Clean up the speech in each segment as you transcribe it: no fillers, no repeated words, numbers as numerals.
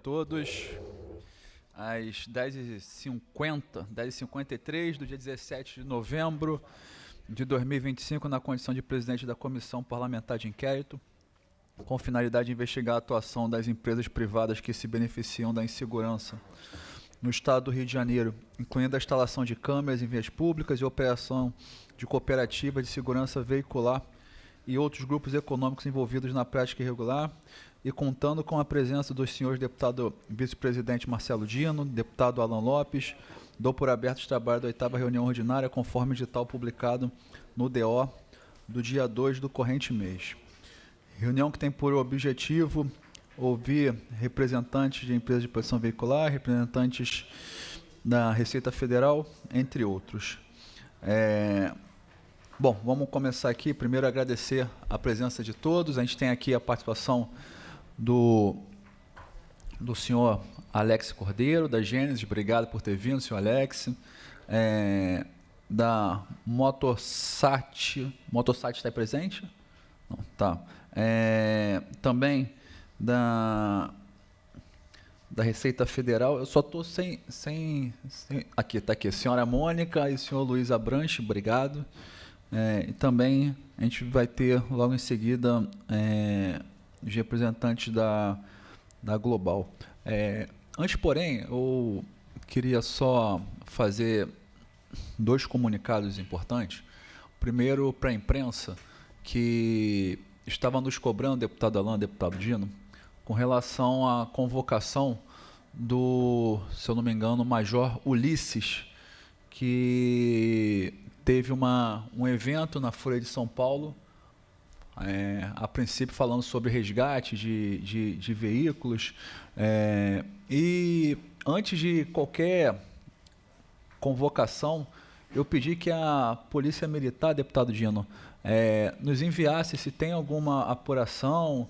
todos. Às 10h50, 10h53 do dia 17 de novembro de 2025, na condição de presidente da Comissão Parlamentar de Inquérito, com finalidade de investigar a atuação das empresas privadas que se beneficiam da insegurança no estado do Rio de Janeiro, incluindo a instalação de câmeras em vias públicas e operação de cooperativas de segurança veicular e outros grupos econômicos envolvidos na prática irregular, e contando com a presença dos senhores deputado vice-presidente Marcelo Dino, deputado Alan Lopes, dou por aberto os trabalhos da 8ª reunião ordinária, conforme edital publicado no DO do dia 2 do corrente mês. Reunião que tem por objetivo ouvir representantes de empresas de proteção veicular, representantes da Receita Federal, entre outros. Bom, vamos começar aqui. Primeiro, agradecer a presença de todos. A gente tem aqui a participação do senhor Alex Cordeiro, da Gênesis. Obrigado por ter vindo, senhor Alex. Da Motorsat. Motorsat está presente? Não, tá. Também da Receita Federal. Eu só estou sem... Aqui, está aqui. Senhora Mônica e senhor Luiz Abranche, obrigado. E também a gente vai ter logo em seguida os representantes da Global. Antes, porém, eu queria só fazer dois comunicados importantes. Primeiro, para a imprensa, que estava nos cobrando, deputado Alan, deputado Dino, com relação à convocação do, se eu não me engano, Major Ulisses, que teve um evento na Folha de São Paulo, a princípio falando sobre resgate de veículos, e antes de qualquer convocação, eu pedi que a Polícia Militar, deputado Dino, nos enviasse se tem alguma apuração,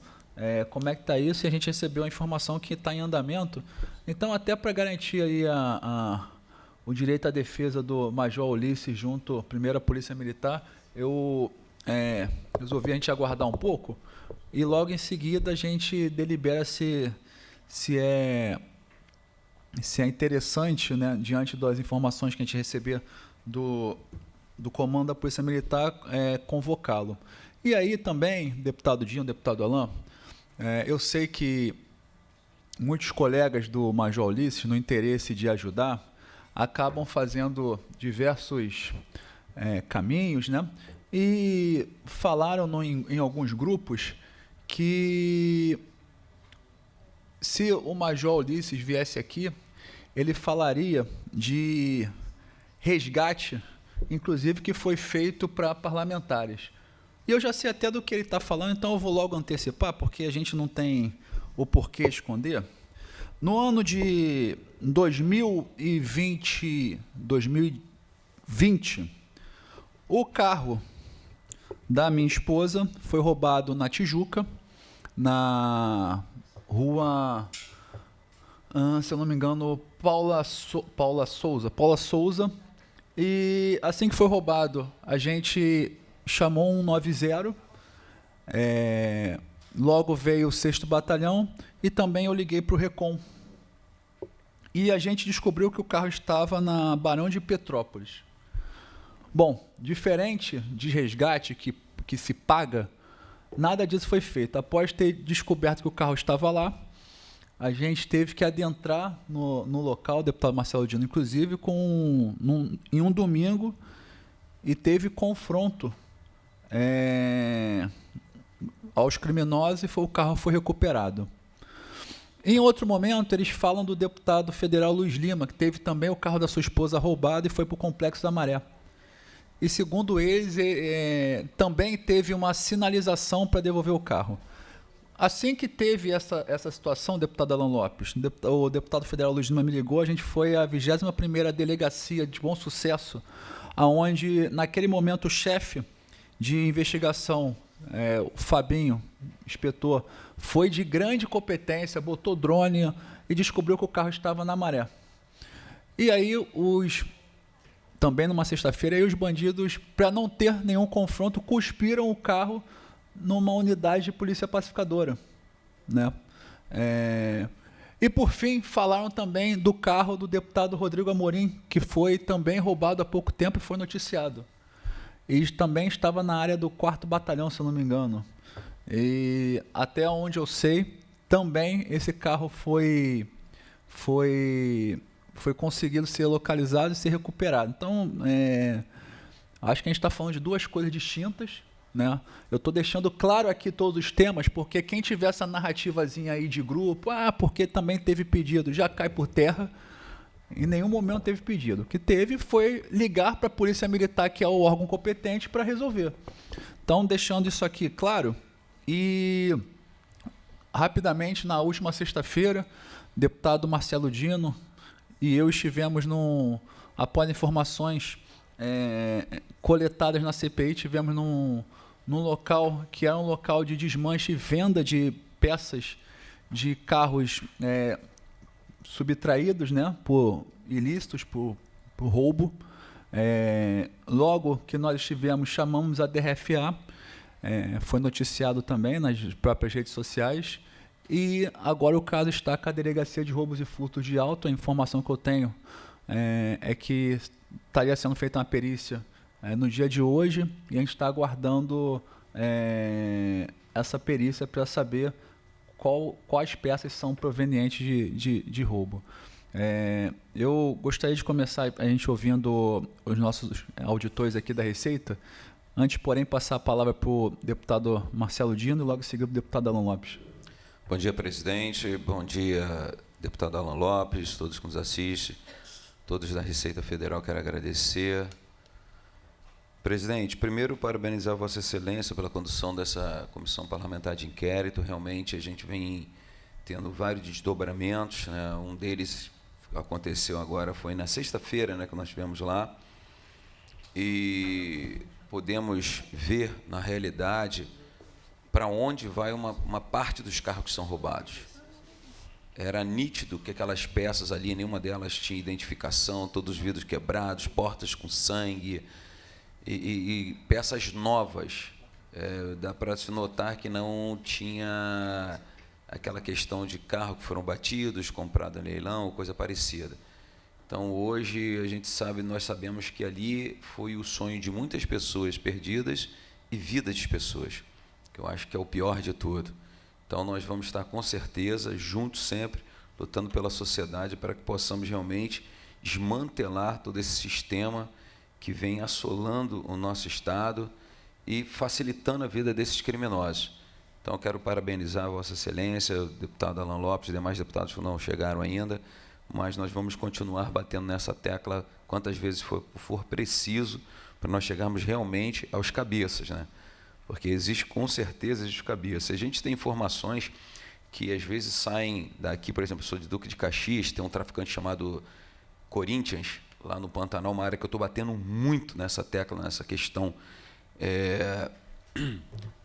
como é que está isso, e a gente recebeu a informação que está em andamento. Então, até para garantir aí o direito à defesa do Major Ulisses junto à primeira Polícia Militar, eu resolvi a gente aguardar um pouco e logo em seguida a gente delibera se é interessante, né, diante das informações que a gente receber do comando da Polícia Militar, convocá-lo. E aí também, deputado Dino, deputado Alan, eu sei que muitos colegas do Major Ulisses, no interesse de ajudar, acabam fazendo diversos caminhos, né? E falaram em alguns grupos que se o Major Ulisses viesse aqui, ele falaria de resgate, inclusive que foi feito para parlamentares. E eu já sei até do que ele está falando, então eu vou logo antecipar, porque a gente não tem o porquê esconder. No ano de 2020, o carro da minha esposa foi roubado na Tijuca, na rua, se eu não me engano, Paula Souza, e assim que foi roubado, a gente chamou 190, logo veio o 6º Batalhão, e também eu liguei para o Recon. E a gente descobriu que o carro estava na Barão de Petrópolis. Bom, diferente de resgate que se paga, nada disso foi feito. Após ter descoberto que o carro estava lá, a gente teve que adentrar no local, o deputado Marcelo Dino, inclusive, em um domingo, e teve confronto aos criminosos, e o carro foi recuperado. Em outro momento, eles falam do deputado federal Luiz Lima, que teve também o carro da sua esposa roubado e foi para o Complexo da Maré. E, segundo eles, também teve uma sinalização para devolver o carro. Assim que teve essa situação, deputado Alan Lopes, o deputado federal Luiz Lima me ligou, a gente foi à 21ª Delegacia de Bom Sucesso, onde, naquele momento, o chefe de investigação, o Fabinho, inspetor, foi de grande competência, botou drone e descobriu que o carro estava na Maré. E aí, também numa sexta-feira, os bandidos, para não ter nenhum confronto, cuspiram o carro numa unidade de polícia pacificadora, né? E, por fim, falaram também do carro do deputado Rodrigo Amorim, que foi também roubado há pouco tempo e foi noticiado. E também estava na área do 4º Batalhão, se eu não me engano. E até onde eu sei, também esse carro foi conseguido ser localizado e ser recuperado. Então, acho que a gente está falando de duas coisas distintas, né? Eu estou deixando claro aqui todos os temas, porque quem tiver essa narrativazinha aí de grupo, porque também teve pedido, já cai por terra. Em nenhum momento teve pedido. O que teve foi ligar para a Polícia Militar, que é o órgão competente, para resolver. Então, deixando isso aqui claro, e rapidamente, na última sexta-feira, o deputado Marcelo Dino e eu estivemos após informações coletadas na CPI, estivemos num local que era um local de desmanche e venda de peças de carros subtraídos, né, por ilícitos, por roubo. Logo que nós estivemos, chamamos a DRFA, foi noticiado também nas próprias redes sociais, e agora o caso está com a Delegacia de Roubos e Furtos de Auto. A informação que eu tenho é que estaria sendo feita uma perícia no dia de hoje, e a gente está aguardando essa perícia para saber quais peças são provenientes de roubo. Eu gostaria de começar a gente ouvindo os nossos auditores aqui da Receita, antes, porém, passar a palavra para o deputado Marcelo Dino e logo em seguida para o deputado Alan Lopes. Bom dia, presidente. Bom dia, deputado Alan Lopes, todos que nos assistem, todos da Receita Federal, quero agradecer. Presidente, primeiro, parabenizar Vossa Excelência pela condução dessa comissão parlamentar de inquérito. Realmente, a gente vem tendo vários desdobramentos, né? Um deles aconteceu agora, foi na sexta-feira, né, que nós estivemos lá, e podemos ver, na realidade, para onde vai uma parte dos carros que são roubados. Era nítido que aquelas peças ali, nenhuma delas tinha identificação, todos os vidros quebrados, portas com sangue, e peças novas. Dá para se notar que não tinha aquela questão de carro que foram batidos, comprado em leilão, ou coisa parecida. Então, hoje, a gente sabe, nós sabemos que ali foi o sonho de muitas pessoas perdidas e vida de pessoas, que eu acho que é o pior de tudo. Então, nós vamos estar, com certeza, juntos sempre, lutando pela sociedade para que possamos realmente desmantelar todo esse sistema que vem assolando o nosso Estado e facilitando a vida desses criminosos. Então, eu quero parabenizar a Vossa Excelência, o deputado Alan Lopes e demais deputados que não chegaram ainda, mas nós vamos continuar batendo nessa tecla quantas vezes for preciso para nós chegarmos realmente aos cabeças, né? Porque existe, com certeza, existe cabeça. A gente tem informações que às vezes saem daqui, por exemplo, eu sou de Duque de Caxias, tem um traficante chamado Corinthians, lá no Pantanal, uma área que eu estou batendo muito nessa tecla, nessa questão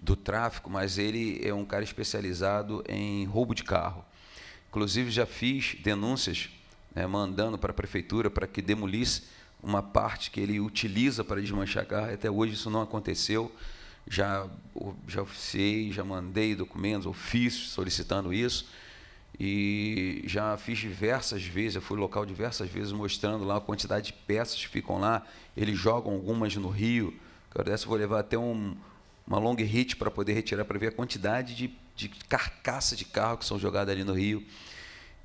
do tráfico, mas ele é um cara especializado em roubo de carro. Inclusive, já fiz denúncias, mandando para a prefeitura para que demolisse uma parte que ele utiliza para desmanchar carro. Até hoje isso não aconteceu. Já oficiei, já mandei documentos, ofícios solicitando isso, e já fiz diversas vezes, eu fui local diversas vezes mostrando lá a quantidade de peças que ficam lá. Eles jogam algumas no rio. Eu vou levar até uma long hit para poder retirar, para ver a quantidade de carcaça de carro que são jogadas ali no rio.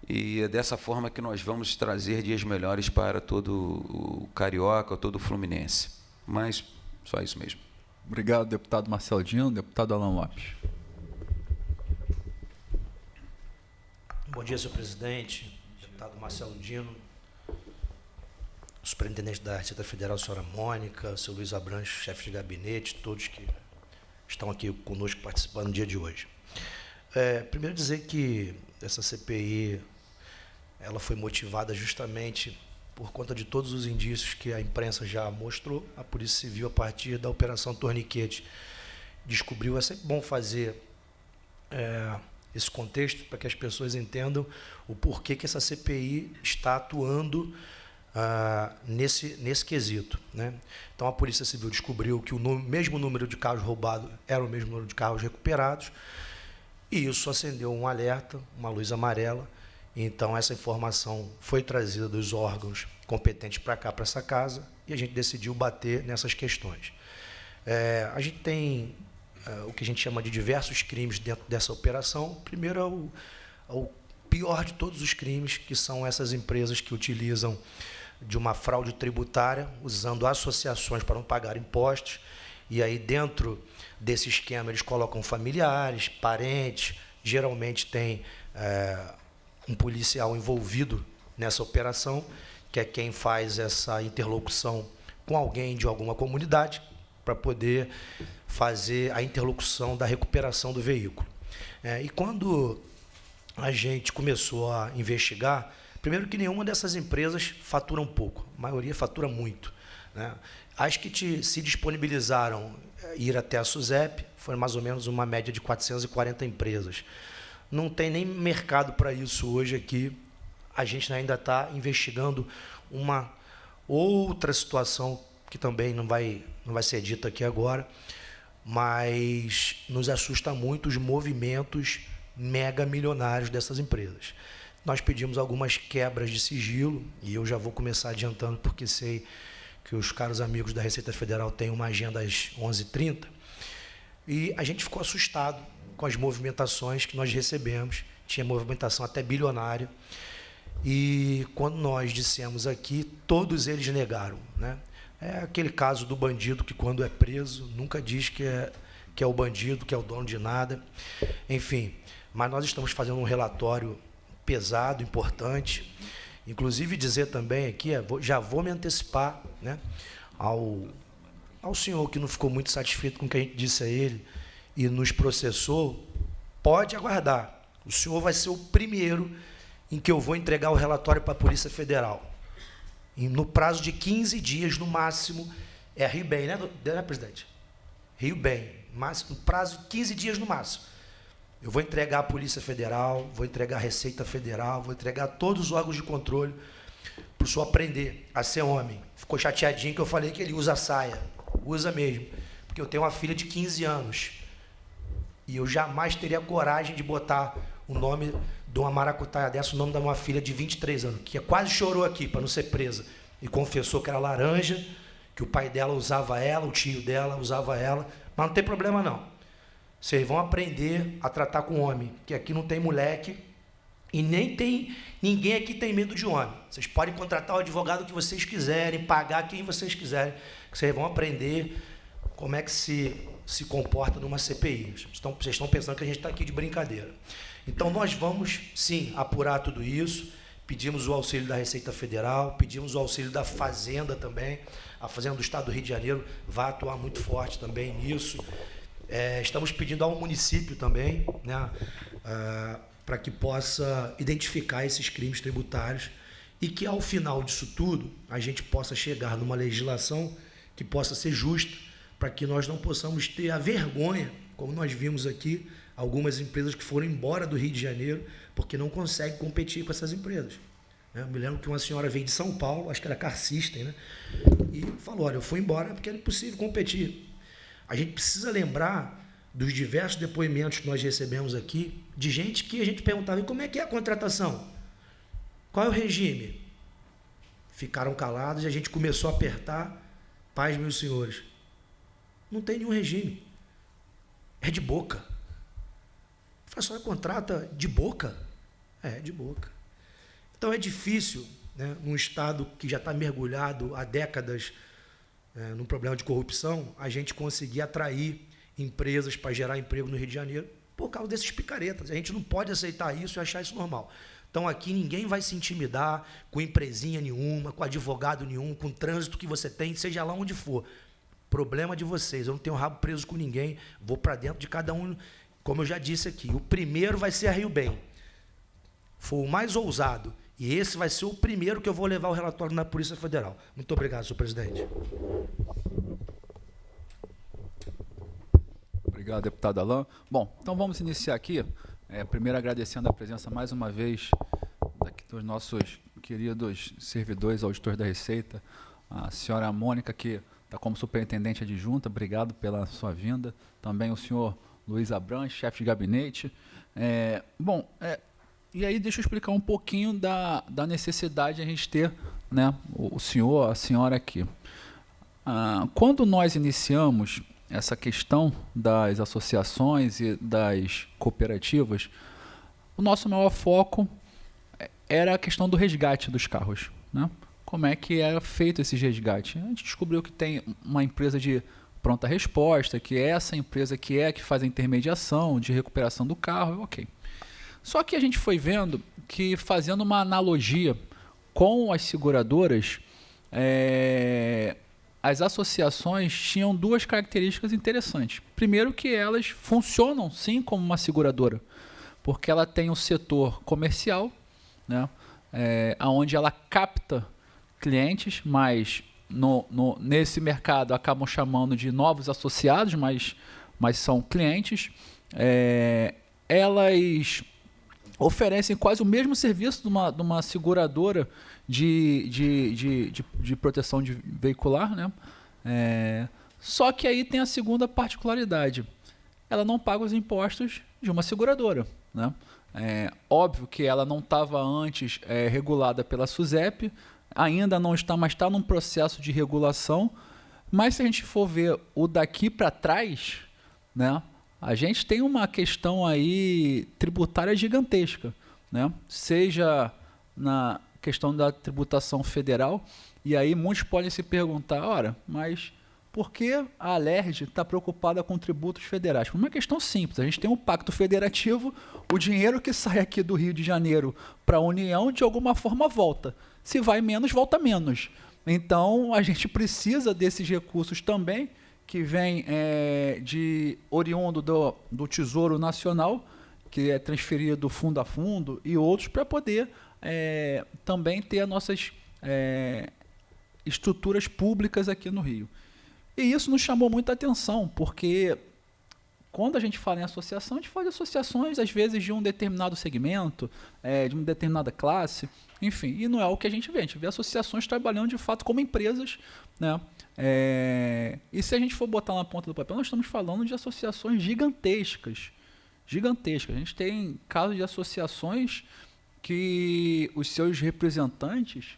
E é dessa forma que nós vamos trazer dias melhores para todo o Carioca, todo o Fluminense. Mas só isso mesmo. Obrigado, deputado Marcelo Dino. Deputado Alan Lopes. Bom dia, senhor presidente, deputado Marcelo Dino, superintendente da Receita Federal, senhora Mônica, seu Luiz Abranches, chefe de gabinete, todos que estão aqui conosco participando no dia de hoje. Primeiro dizer que essa CPI ela foi motivada justamente por conta de todos os indícios que a imprensa já mostrou. A Polícia Civil, a partir da Operação Torniquete, descobriu. É sempre bom fazer esse contexto para que as pessoas entendam o porquê que essa CPI está atuando nesse quesito, né? Então, a Polícia Civil descobriu que o mesmo número de carros roubados era o mesmo número de carros recuperados, e isso acendeu um alerta, uma luz amarela, Então, essa informação foi trazida dos órgãos competentes para cá, para essa casa, e a gente decidiu bater nessas questões. A gente tem o que a gente chama de diversos crimes dentro dessa operação. Primeiro é o pior de todos os crimes, que são essas empresas que utilizam de uma fraude tributária, usando associações para não pagar impostos, e aí dentro desse esquema eles colocam familiares, parentes, geralmente tem um policial envolvido nessa operação, que é quem faz essa interlocução com alguém de alguma comunidade, para poder fazer a interlocução da recuperação do veículo. E quando a gente começou a investigar, primeiro que nenhuma dessas empresas fatura um pouco, a maioria fatura muito, né? As que se disponibilizaram a ir até a SUSEP, foi mais ou menos uma média de 440 empresas. Não tem nem mercado para isso hoje aqui. A gente ainda está investigando uma outra situação que também não vai ser dita aqui agora, mas nos assusta muito os movimentos mega milionários dessas empresas. Nós pedimos algumas quebras de sigilo, e eu já vou começar adiantando, porque sei que os caros amigos da Receita Federal têm uma agenda às 11h30, e a gente ficou assustado com as movimentações que nós recebemos. Tinha movimentação até bilionária, e quando nós dissemos aqui, todos eles negaram, né? É aquele caso do bandido que, quando é preso, nunca diz que é o bandido, que é o dono de nada. Enfim, mas nós estamos fazendo um relatório pesado, importante. Inclusive, dizer também aqui, já vou me antecipar, né, ao senhor que não ficou muito satisfeito com o que a gente disse a ele e nos processou, pode aguardar. O senhor vai ser o primeiro em que eu vou entregar o relatório para a Polícia Federal. E no prazo de 15 dias, no máximo, Rio Bem, né, presidente? Rio Bem, no prazo de 15 dias no máximo. Eu vou entregar à Polícia Federal, vou entregar à Receita Federal, vou entregar a todos os órgãos de controle, para o senhor aprender a ser homem. Ficou chateadinho que eu falei que ele usa saia. Usa mesmo. Porque eu tenho uma filha de 15 anos. E eu jamais teria coragem de botar o nome de uma maracutaia dessa, o nome da minha filha de 23 anos, que quase chorou aqui para não ser presa. E confessou que era laranja, que o pai dela usava ela, o tio dela usava ela. Mas não tem problema, não. Vocês vão aprender a tratar com homem, que aqui não tem moleque e nem tem ninguém aqui tem medo de homem. Vocês podem contratar o advogado que vocês quiserem, pagar quem vocês quiserem, que vocês vão aprender como é que se comporta numa CPI. Vocês estão pensando que a gente está aqui de brincadeira. Então, nós vamos, sim, apurar tudo isso. Pedimos o auxílio da Receita Federal, pedimos o auxílio da Fazenda também. A Fazenda do Estado do Rio de Janeiro vai atuar muito forte também nisso. Estamos pedindo ao município também, né, para que possa identificar esses crimes tributários e que, ao final disso tudo, a gente possa chegar numa legislação que possa ser justa, para que nós não possamos ter a vergonha, como nós vimos aqui, algumas empresas que foram embora do Rio de Janeiro porque não conseguem competir com essas empresas. Eu me lembro que uma senhora veio de São Paulo, acho que era Car System, né, e falou, olha, eu fui embora porque era impossível competir. A gente precisa lembrar dos diversos depoimentos que nós recebemos aqui, de gente que a gente perguntava, e como é que é a contratação? Qual é o regime? Ficaram calados e a gente começou a apertar, paz, meus senhores. Não tem nenhum regime. É de boca. A senhora contrata de boca? De boca. Então é difícil, né, num Estado que já está mergulhado há décadas num problema de corrupção, a gente conseguir atrair empresas para gerar emprego no Rio de Janeiro por causa desses picaretas. A gente não pode aceitar isso e achar isso normal. Então, aqui ninguém vai se intimidar com empresinha nenhuma, com advogado nenhum, com trânsito que você tem, seja lá onde for. Problema de vocês. Eu não tenho rabo preso com ninguém, vou para dentro de cada um. Como eu já disse aqui, o primeiro vai ser a Rio Bem. Foi o mais ousado. E esse vai ser o primeiro que eu vou levar o relatório na Polícia Federal. Muito obrigado, senhor presidente. Obrigado, deputado Alain. Bom, então vamos iniciar aqui, primeiro agradecendo a presença mais uma vez daqui dos nossos queridos servidores, auditores da Receita, a senhora Mônica, que está como superintendente adjunta, obrigado pela sua vinda. Também o senhor Luiz Abranches, chefe de gabinete. E aí deixa eu explicar um pouquinho da necessidade de a gente ter, né, o senhor, a senhora aqui. Quando nós iniciamos essa questão das associações e das cooperativas, o nosso maior foco era a questão do resgate dos carros, né? Como é que era feito esse resgate? A gente descobriu que tem uma empresa de pronta resposta, que é essa empresa que faz a intermediação de recuperação do carro, ok. Só que a gente foi vendo que, fazendo uma analogia com as seguradoras, as associações tinham duas características interessantes. Primeiro, que elas funcionam sim como uma seguradora, porque ela tem um setor comercial, né, onde ela capta clientes, mas nesse mercado acabam chamando de novos associados, mas são clientes. Elas oferecem quase o mesmo serviço de uma seguradora de proteção veicular, né? Só que aí tem a segunda particularidade. Ela não paga os impostos de uma seguradora, né? Óbvio que ela não estava antes regulada pela SUSEP, ainda não está, mas está num processo de regulação. Mas se a gente for ver o daqui para trás, né, a gente tem uma questão aí tributária gigantesca, né? Seja na questão da tributação federal, e aí muitos podem se perguntar, ora, mas por que a Alerj está preocupada com tributos federais? Por uma questão simples, a gente tem um pacto federativo, o dinheiro que sai aqui do Rio de Janeiro para a União, de alguma forma volta. Se vai menos, volta menos. Então, a gente precisa desses recursos também, que vem oriundo do Tesouro Nacional, que é transferido fundo a fundo, e outros, para poder também ter as nossas estruturas públicas aqui no Rio. E isso nos chamou muita atenção, porque quando a gente fala em associação, a gente fala de associações, às vezes, de um determinado segmento, de uma determinada classe, enfim, e não é o que a gente vê associações trabalhando de fato como empresas, né? E se a gente for botar na ponta do papel, nós estamos falando de associações gigantescas. A gente tem casos de associações que os seus representantes,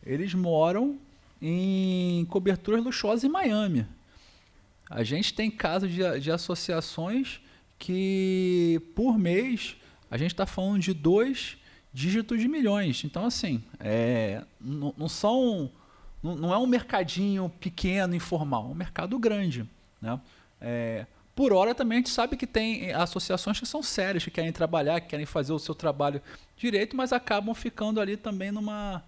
eles moram em coberturas luxuosas em Miami. A gente tem casos de associações que, por mês, a gente está falando de 2 dígitos de milhões. Então, assim, não é um mercadinho pequeno, informal, é um mercado grande, né? Por hora, também a gente sabe que tem associações que são sérias, que querem trabalhar, que querem fazer o seu trabalho direito, mas acabam ficando ali também numa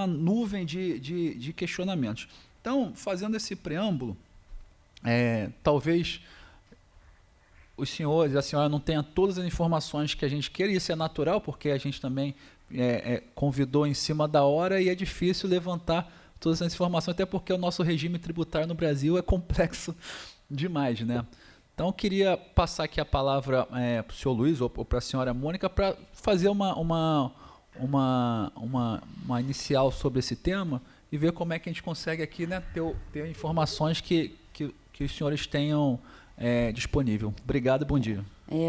nuvem de questionamentos. Então, fazendo esse preâmbulo, talvez os senhores e a senhora não tenham todas as informações que a gente queira, e isso é natural, porque a gente também convidou em cima da hora e é difícil levantar todas as informações, até porque o nosso regime tributário no Brasil é complexo demais, né? Então, eu queria passar aqui a palavra para o senhor Luiz ou para a senhora Mônica para fazer uma inicial sobre esse tema e ver como é que a gente consegue aqui, né, ter informações que os senhores tenham disponível. Obrigado e bom dia.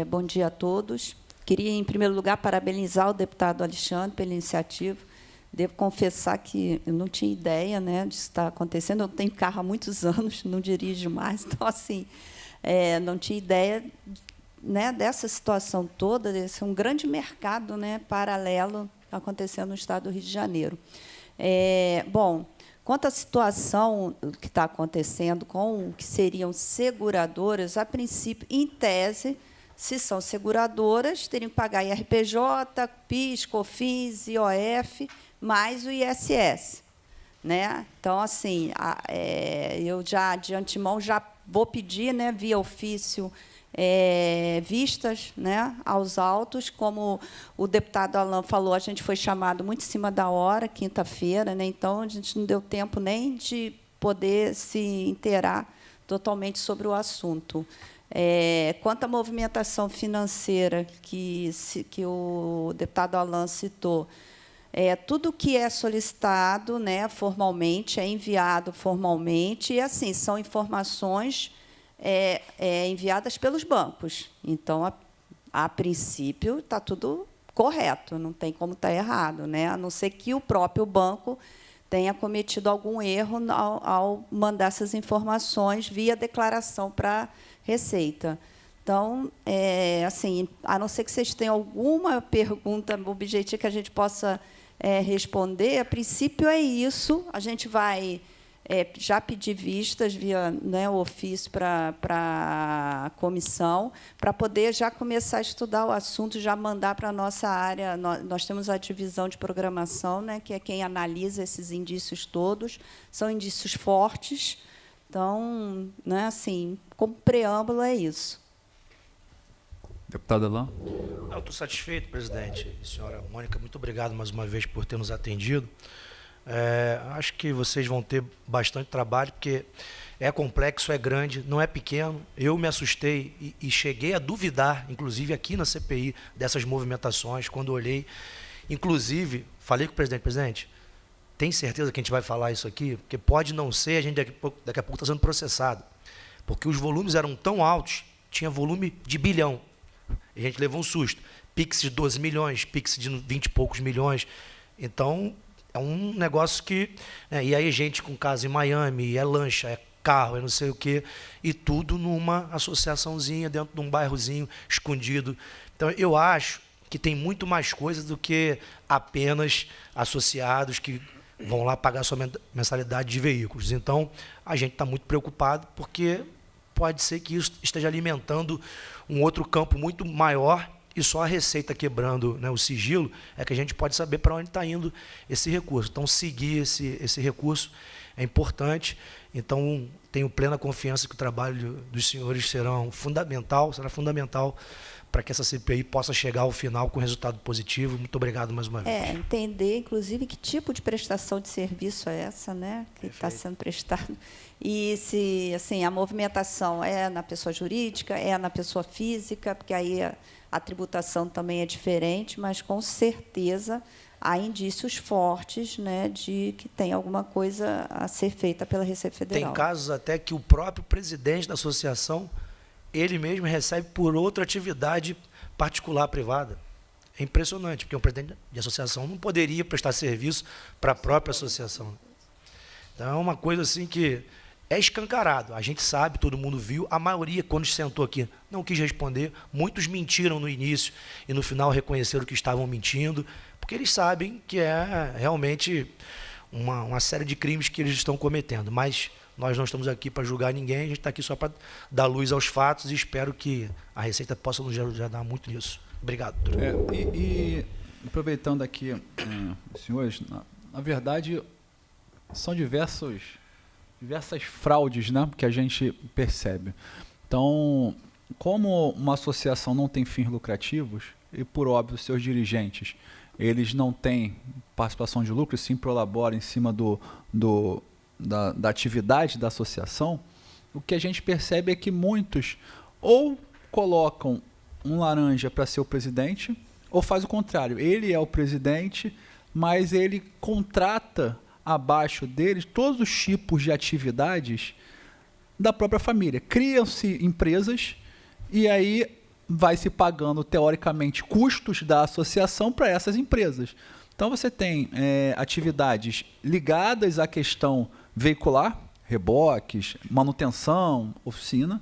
Bom dia a todos. Queria, em primeiro lugar, parabenizar o deputado Alexandre pela iniciativa. Devo confessar que eu não tinha ideia, né, disso estar acontecendo. Eu tenho carro há muitos anos, não dirijo mais, então, assim, não tinha ideia, né, dessa situação toda, desse um grande mercado, né, paralelo acontecendo no estado do Rio de Janeiro. Bom, quanto à situação que está acontecendo com o que seriam seguradoras, a princípio, em tese, se são seguradoras, teriam que pagar IRPJ, PIS, COFINS, IOF, mais o ISS, né? Então, assim, eu já, de antemão, já vou pedir, né, via ofício, vistas, né, aos autos. Como o deputado Alain falou, a gente foi chamado muito em cima da hora, quinta-feira, né, então a gente não deu tempo nem de poder se inteirar totalmente sobre o assunto. Quanto à movimentação financeira que o deputado Alain citou, tudo que é solicitado, né, formalmente, é enviado formalmente, e, assim, são informações enviadas pelos bancos. Então, a princípio, está tudo correto, não tem como estar errado, né? A não ser que o próprio banco tenha cometido algum erro ao mandar essas informações via declaração para a Receita. Então, assim, a não ser que vocês tenham alguma pergunta objetiva que a gente possa responder, a princípio é isso. A gente vai já pedir vistas via, né, o ofício para a comissão, para poder já começar a estudar o assunto, já mandar para a nossa área. Nós temos a divisão de programação, né, que é quem analisa esses indícios todos. São indícios fortes. Então, né, assim, como preâmbulo, é isso. Deputado Alain. Eu estou satisfeito, presidente. Senhora Mônica, muito obrigado mais uma vez por ter nos atendido. Acho que vocês vão ter bastante trabalho, porque é complexo, é grande, não é pequeno. Eu me assustei e cheguei a duvidar, inclusive aqui na CPI, dessas movimentações, quando olhei. Inclusive, falei com o presidente, tem certeza que a gente vai falar isso aqui? Porque pode não ser, a gente daqui a pouco está sendo processado. Porque os volumes eram tão altos, tinha volume de bilhão. A gente levou um susto. Pix de 12 milhões, Pix de 20 e poucos milhões. Então, é um negócio que... Né, e aí gente com casa em Miami, é lancha, é carro, é não sei o quê, e tudo numa associaçãozinha, dentro de um bairrozinho escondido. Então, eu acho que tem muito mais coisa do que apenas associados que vão lá pagar sua mensalidade de veículos. Então, a gente está muito preocupado, porque pode ser que isso esteja alimentando um outro campo muito maior, e só a Receita quebrando, né, o sigilo é que a gente pode saber para onde está indo esse recurso. Então, seguir esse recurso é importante. Então, tenho plena confiança que o trabalho dos senhores será fundamental para que essa CPI possa chegar ao final com resultado positivo. Muito obrigado mais uma vez. Entender, inclusive, que tipo de prestação de serviço é essa, né, que está sendo prestado. E se, assim, a movimentação é na pessoa jurídica, é na pessoa física, porque aí a tributação também é diferente, mas, com certeza, há indícios fortes, né, de que tem alguma coisa a ser feita pela Receita Federal. Tem casos até que o próprio presidente da associação, ele mesmo recebe por outra atividade particular, privada. É impressionante, porque um presidente de associação não poderia prestar serviço para a própria associação. Então, é uma coisa assim que é escancarado. A gente sabe, todo mundo viu. A maioria, quando sentou aqui, não quis responder. Muitos mentiram no início e, no final, reconheceram que estavam mentindo, porque eles sabem que é realmente uma série de crimes que eles estão cometendo. Mas nós não estamos aqui para julgar ninguém, a gente está aqui só para dar luz aos fatos, e espero que a Receita possa nos ajudar muito nisso. Obrigado, doutor. E aproveitando aqui, senhores, na verdade, são diversas fraudes, né, que a gente percebe. Então, como uma associação não tem fins lucrativos, e, por óbvio, seus dirigentes, eles não têm participação de lucro, sim prolaboram em cima da atividade da associação, o que a gente percebe é que muitos ou colocam um laranja para ser o presidente, ou faz o contrário. Ele é o presidente, mas ele contrata abaixo deles todos os tipos de atividades da própria família. Criam-se empresas e aí vai se pagando, teoricamente, custos da associação para essas empresas. Então, você tem atividades ligadas à questão veicular, reboques, manutenção, oficina.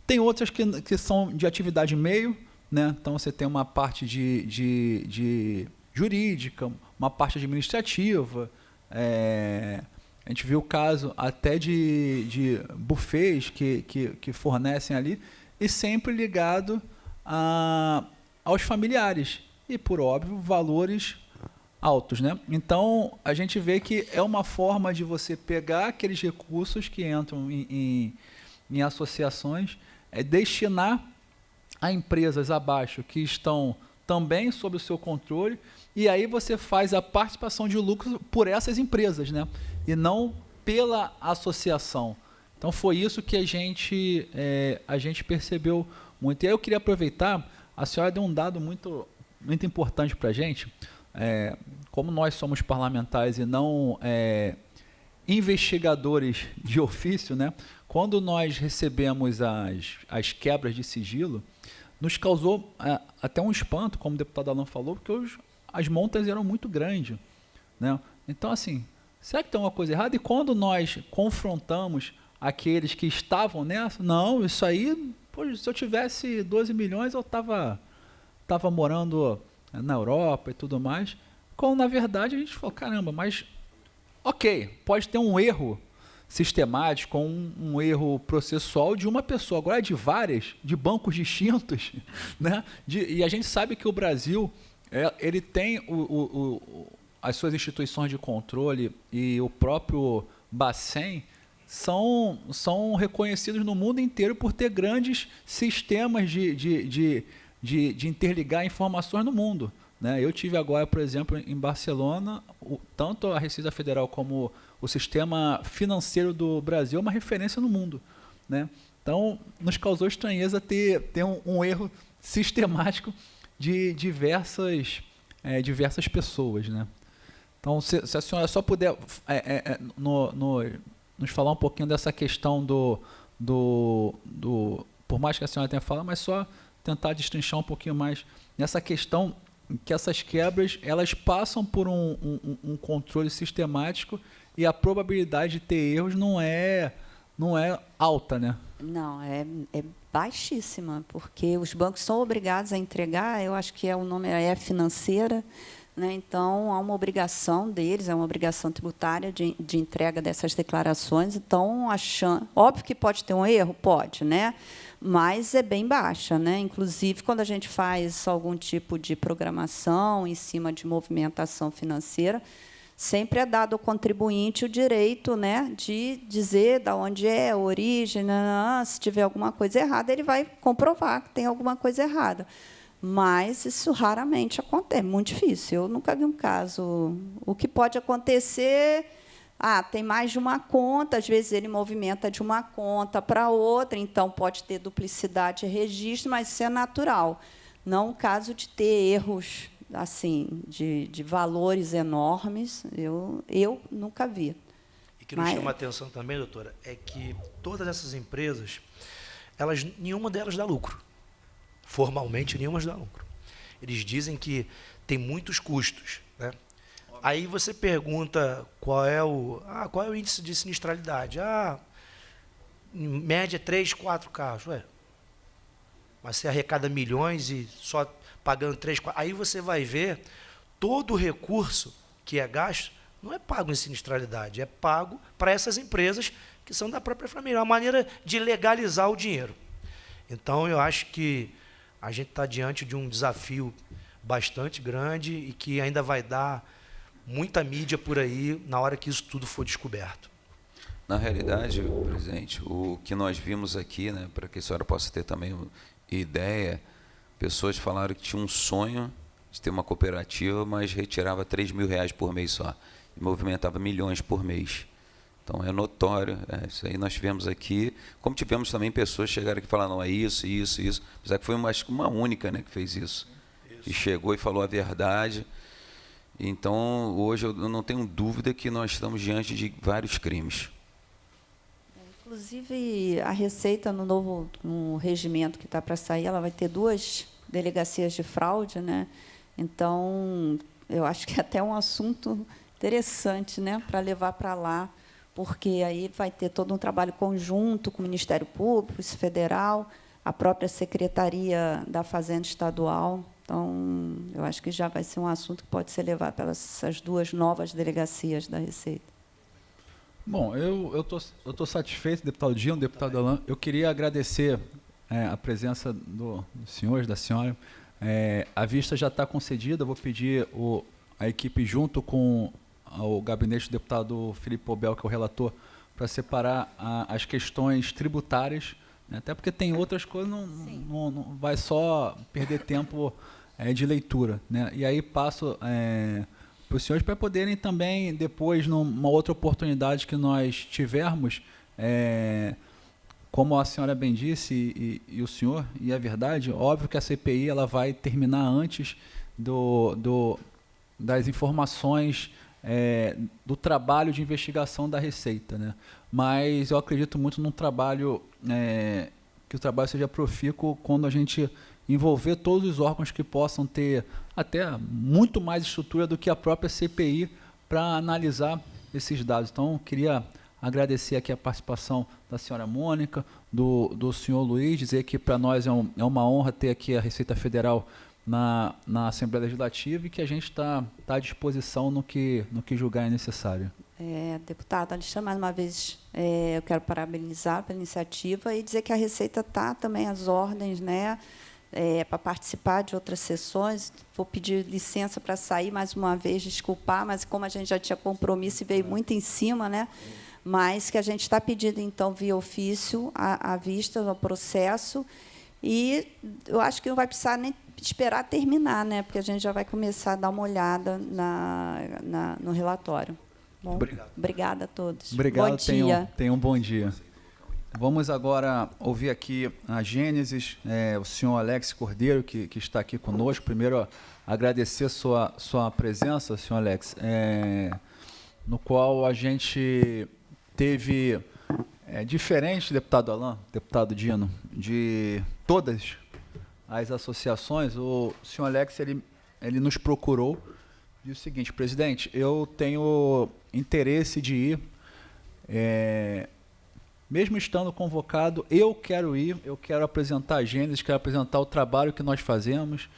Tem outras que são de atividade meio, né? Então, você tem uma parte de jurídica, uma parte administrativa. A gente viu o caso até de buffets que fornecem ali, e sempre ligado aos familiares. E, por óbvio, valores altos, né? Então, a gente vê que é uma forma de você pegar aqueles recursos que entram em associações, destinar a empresas abaixo que estão também sob o seu controle, e aí você faz a participação de lucro por essas empresas, né? E não pela associação. Então, foi isso que a gente percebeu muito. E aí eu queria aproveitar, a senhora deu um dado muito importante para a gente. Como nós somos parlamentares e não investigadores de ofício, né? Quando nós recebemos as quebras de sigilo, nos causou até um espanto, como o deputado Alan falou, porque as montas eram muito grandes, né? Então, assim, será que tem uma coisa errada? E quando nós confrontamos aqueles que estavam nessa, não, isso aí, pô, se eu tivesse 12 milhões, eu estava morando na Europa e tudo mais. Quando, na verdade, a gente falou, caramba, mas, ok, pode ter um erro sistemático, um erro processual de uma pessoa, agora de várias, de bancos distintos, né? E a gente sabe que o Brasil, ele tem as suas instituições de controle e o próprio Bacen são reconhecidos no mundo inteiro por ter grandes sistemas de interligar informações no mundo, né? Eu tive agora, por exemplo, em Barcelona, tanto a Receita Federal como o sistema financeiro do Brasil é uma referência no mundo, né? Então, nos causou estranheza ter um erro sistemático de diversas pessoas, né? Então, se a senhora só puder nos falar um pouquinho dessa questão por mais que a senhora tenha falado, mas só tentar destrinchar um pouquinho mais nessa questão que essas quebras, elas passam por um controle sistemático e a probabilidade de ter erros não é alta, né? Não, é baixíssima, porque os bancos são obrigados a entregar, eu acho que o nome é financeira, né? Então, há uma obrigação deles, é uma obrigação tributária de entrega dessas declarações. Então, óbvio que pode ter um erro, pode, né? Mas é bem baixa, né? Inclusive, quando a gente faz algum tipo de programação em cima de movimentação financeira, sempre é dado ao contribuinte o direito, né, de dizer de onde é a origem, se tiver alguma coisa errada, ele vai comprovar que tem alguma coisa errada. Mas isso raramente acontece, é muito difícil. Eu nunca vi um caso. O que pode acontecer, tem mais de uma conta, às vezes ele movimenta de uma conta para outra, então pode ter duplicidade de registro, mas isso é natural. Não o caso de ter erros assim de valores enormes, eu nunca vi. E que nos chama a atenção também, doutora, é que todas essas empresas, nenhuma delas dá lucro. Formalmente, nenhuma dá lucro. Eles dizem que tem muitos custos, né? Aí você pergunta qual é o índice de sinistralidade. Em média, 3, 4 carros. Mas você arrecada milhões e só pagando 3, 4... Aí você vai ver, todo o recurso que é gasto não é pago em sinistralidade, é pago para essas empresas que são da própria família. É uma maneira de legalizar o dinheiro. Então, eu acho que a gente está diante de um desafio bastante grande e que ainda vai dar muita mídia por aí na hora que isso tudo for descoberto. Na realidade, presidente, o que nós vimos aqui, né, para que a senhora possa ter também ideia, pessoas falaram que tinham um sonho de ter uma cooperativa, mas retirava R$3.000 por mês só, e movimentava milhões por mês. Então, é notório, isso aí nós tivemos aqui, como tivemos também pessoas que chegaram aqui e falaram, não, é isso, apesar que foi uma única, né, que fez isso. E chegou e falou a verdade. Então, hoje eu não tenho dúvida que nós estamos diante de vários crimes. Inclusive, a Receita, no regimento que está para sair, ela vai ter 2 delegacias de fraude, né? Então, eu acho que é até um assunto interessante, né, para levar para lá, porque aí vai ter todo um trabalho conjunto com o Ministério Público, o Federal, a própria Secretaria da Fazenda Estadual. Então, eu acho que já vai ser um assunto que pode ser levado pelas essas 2 novas delegacias da Receita. Bom, eu tô satisfeito, deputado Gino, deputado Alan. Eu queria agradecer a presença dos senhores, da senhora. A vista já está concedida, eu vou pedir a equipe junto com o gabinete do deputado Felipe Pobel, que é o relator, para separar as questões tributárias, né? Até porque tem outras coisas, não vai só perder tempo de leitura, né? E aí passo para os senhores para poderem também, depois, numa outra oportunidade que nós tivermos, como a senhora bem disse, e o senhor, e é verdade, óbvio que a CPI ela vai terminar antes das informações do trabalho de investigação da Receita, né? Mas eu acredito muito num trabalho, que o trabalho seja profícuo quando a gente envolver todos os órgãos que possam ter até muito mais estrutura do que a própria CPI para analisar esses dados. Então, queria agradecer aqui a participação da senhora Mônica, do senhor Luiz, dizer que para nós é uma honra ter aqui a Receita Federal na Assembleia Legislativa e que a gente está à disposição no que julgar é necessário. Deputado Alexandre, mais uma vez, eu quero parabenizar pela iniciativa e dizer que a Receita está também às ordens, né, para participar de outras sessões. Vou pedir licença para sair mais uma vez, desculpar, mas como a gente já tinha compromisso e veio muito em cima, né, mas que a gente está pedindo, então, via ofício, à vista do processo, e eu acho que não vai precisar nem esperar terminar, né, porque a gente já vai começar a dar uma olhada no relatório. Bom, obrigada a todos. Obrigado, bom dia. Tenham um bom dia. Vamos agora ouvir aqui a Gênesis, o senhor Alex Cordeiro, que está aqui conosco. Primeiro, agradecer sua presença, senhor Alex, no qual a gente teve, diferente, deputado Alain, deputado Dino, de todas as associações, o senhor Alex ele nos procurou e o seguinte: presidente, eu tenho interesse de ir, mesmo estando convocado, eu quero ir, eu quero apresentar a Gênesis, quero apresentar o trabalho que nós fazemos,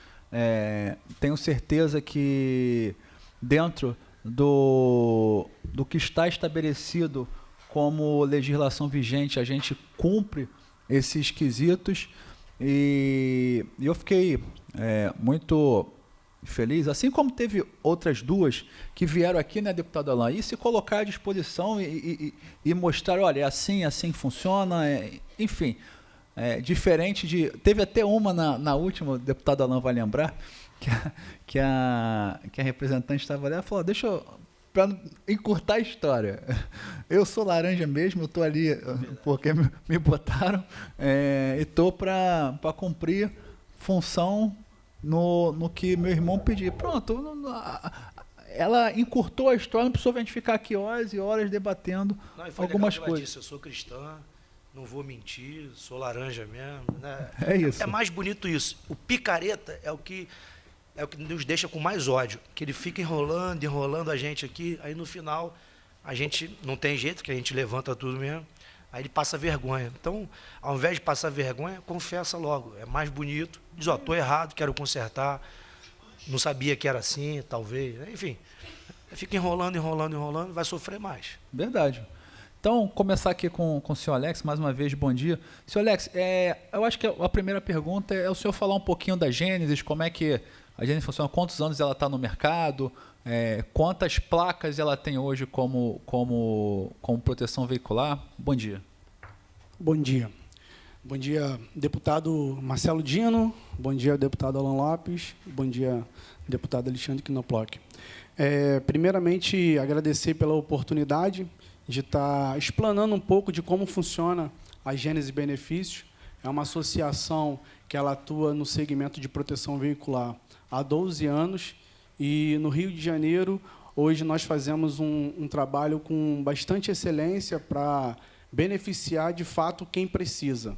tenho certeza que dentro do que está estabelecido como legislação vigente, a gente cumpre esses quesitos, e eu fiquei muito feliz, assim como teve outras duas que vieram aqui, né, deputado Alain, e se colocar à disposição e mostrar, olha, é assim funciona, enfim, diferente de... Teve até uma na última, o deputado Alain vai lembrar, que a representante estava ali, ela falou, deixa eu... Para encurtar a história, eu sou laranja mesmo, eu estou ali porque me botaram, e estou para cumprir função no que meu irmão pediu. Pronto, ela encurtou a história, não precisou a gente ficar aqui horas e horas debatendo algumas coisas. Disse, eu sou cristã, não vou mentir, sou laranja mesmo. Né? É isso. É mais bonito isso. O picareta é o que nos deixa com mais ódio, que ele fica enrolando a gente aqui, aí no final a gente não tem jeito, que a gente levanta tudo mesmo, aí ele passa vergonha. Então, ao invés de passar vergonha, confessa logo, é mais bonito, diz, ó, estou errado, quero consertar, não sabia que era assim, talvez, enfim, fica enrolando, vai sofrer mais. Verdade. Então, começar aqui com o senhor Alex, mais uma vez, bom dia. Senhor Alex, eu acho que a primeira pergunta é o senhor falar um pouquinho da Gênesis, como é que a Gênesis funciona, quantos anos ela está no mercado, quantas placas ela tem hoje como proteção veicular. Bom dia. Bom dia. Bom dia, deputado Marcelo Dino, bom dia, deputado Alan Lopes, bom dia, deputado Alexandre Knoploch. Primeiramente, agradecer pela oportunidade de estar explanando um pouco de como funciona a Gênesis Benefícios. É uma associação que ela atua no segmento de proteção veicular há 12 anos, e no Rio de Janeiro, hoje nós fazemos um trabalho com bastante excelência para beneficiar, de fato, quem precisa.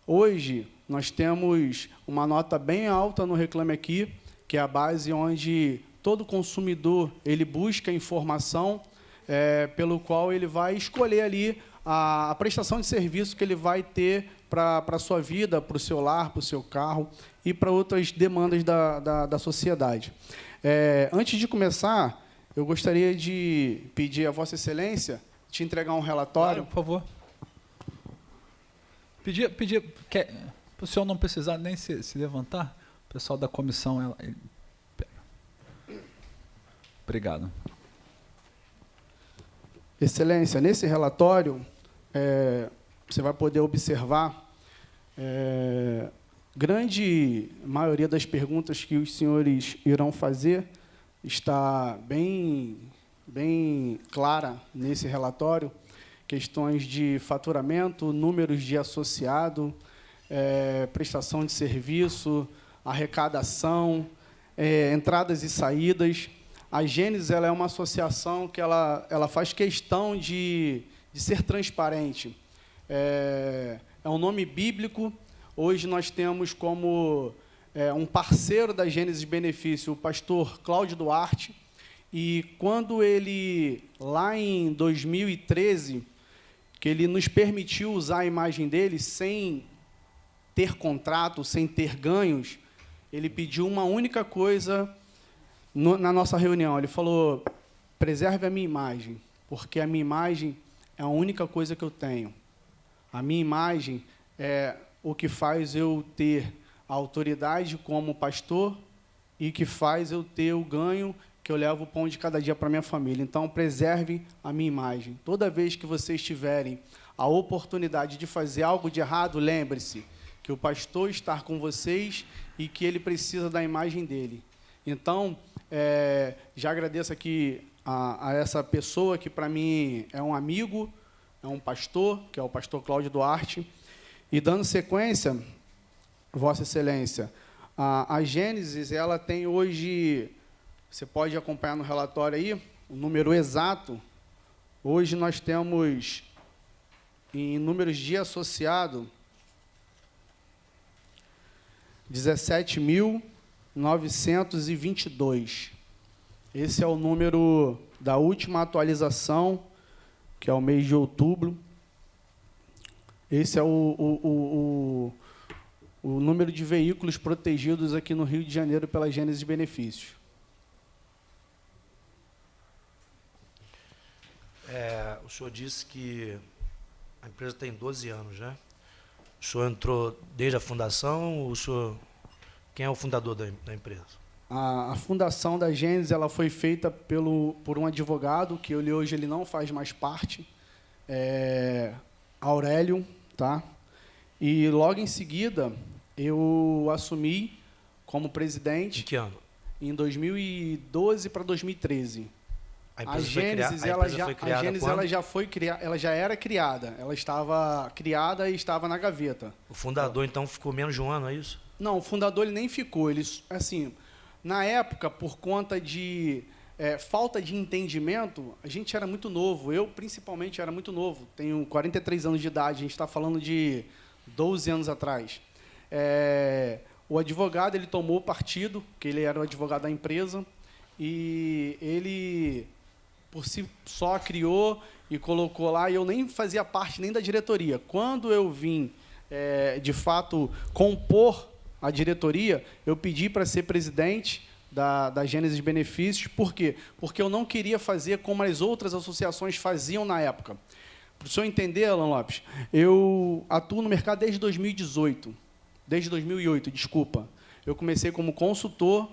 Hoje, nós temos uma nota bem alta no Reclame Aqui, que é a base onde todo consumidor ele busca informação, pelo qual ele vai escolher ali a prestação de serviço que ele vai ter para a sua vida, para o seu lar, para o seu carro e para outras demandas da sociedade. Antes de começar, eu gostaria de pedir a Vossa Excelência te entregar um relatório. Claro, por favor. Pedir para o senhor não precisar nem se levantar, o pessoal da comissão... Obrigado. Excelência, nesse relatório, você vai poder observar grande maioria das perguntas que os senhores irão fazer está bem clara nesse relatório, questões de faturamento, números de associado, prestação de serviço, arrecadação, entradas e saídas. A Gênesis ela é uma associação que ela faz questão de ser transparente. É um nome bíblico, Hoje nós temos como um parceiro da Gênesis Benefício o pastor Cláudio Duarte, e quando ele, lá em 2013, que ele nos permitiu usar a imagem dele sem ter contrato, sem ter ganhos, ele pediu uma única coisa na nossa reunião. Ele falou: preserve a minha imagem, porque a minha imagem é a única coisa que eu tenho. A minha imagem é o que faz eu ter a autoridade como pastor e que faz eu ter o ganho que eu levo o pão de cada dia para a minha família. Então, preserve a minha imagem. Toda vez que vocês tiverem a oportunidade de fazer algo de errado, lembre-se que o pastor está com vocês e que ele precisa da imagem dele. Então, já agradeço aqui a essa pessoa que, para mim, é um amigo, é um pastor, que é o pastor Cláudio Duarte. E, dando sequência, Vossa Excelência, a Gênesis, ela tem hoje, você pode acompanhar no relatório aí, o número exato. Hoje nós temos, em números de associado, 17.922. Esse é o número da última atualização, que é o mês de outubro. Esse é o número de veículos protegidos aqui no Rio de Janeiro pela Gênesis Benefícios. O senhor disse que a empresa tem 12 anos, né? O senhor entrou desde a fundação? Quem é o fundador da empresa? A fundação da Gênesis, ela foi feita por um advogado, que hoje ele não faz mais parte, Aurélio, tá? E logo em seguida eu assumi como presidente. Em que ano? Em 2012 para 2013. A Gênesis, ela já era criada. Ela estava criada e estava na gaveta. O fundador, então, ficou menos de um ano, é isso? Não, o fundador ele nem ficou. Ele, assim, na época, por conta de falta de entendimento, a gente era muito novo. Eu, principalmente, era muito novo. Tenho 43 anos de idade. A gente está falando de 12 anos atrás. O advogado, ele tomou partido, que ele era o advogado da empresa, e ele, por si só, criou e colocou lá, e eu nem fazia parte nem da diretoria. Quando eu vim, de fato, compor a diretoria, eu pedi para ser presidente da Gênesis Benefícios. Por quê? Porque eu não queria fazer como as outras associações faziam na época. Para o senhor entender, Alan Lopes, eu atuo no mercado desde 2018. Desde 2008, desculpa. Eu comecei como consultor,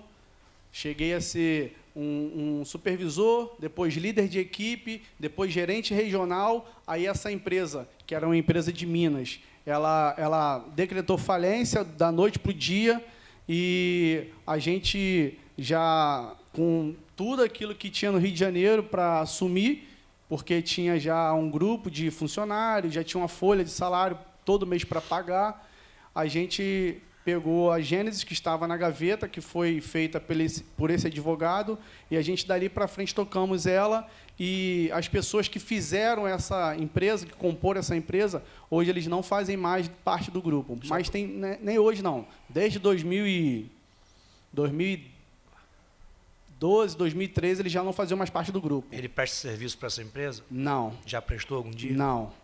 cheguei a ser um supervisor, depois líder de equipe, depois gerente regional. Aí essa empresa, que era uma empresa de Minas, ela decretou falência da noite para o dia, e a gente já, com tudo aquilo que tinha no Rio de Janeiro para assumir, porque tinha já um grupo de funcionários, já tinha uma folha de salário todo mês para pagar, a gente pegou a Gênesis, que estava na gaveta, que foi feita por esse advogado, e a gente, dali para frente, tocamos ela, e as pessoas que fizeram essa empresa, que comporam essa empresa, hoje eles não fazem mais parte do grupo. Mas tem, nem hoje, não. Desde 2012, 2013, eles já não faziam mais parte do grupo. Ele presta serviço para essa empresa? Não. Já prestou algum dia? Não.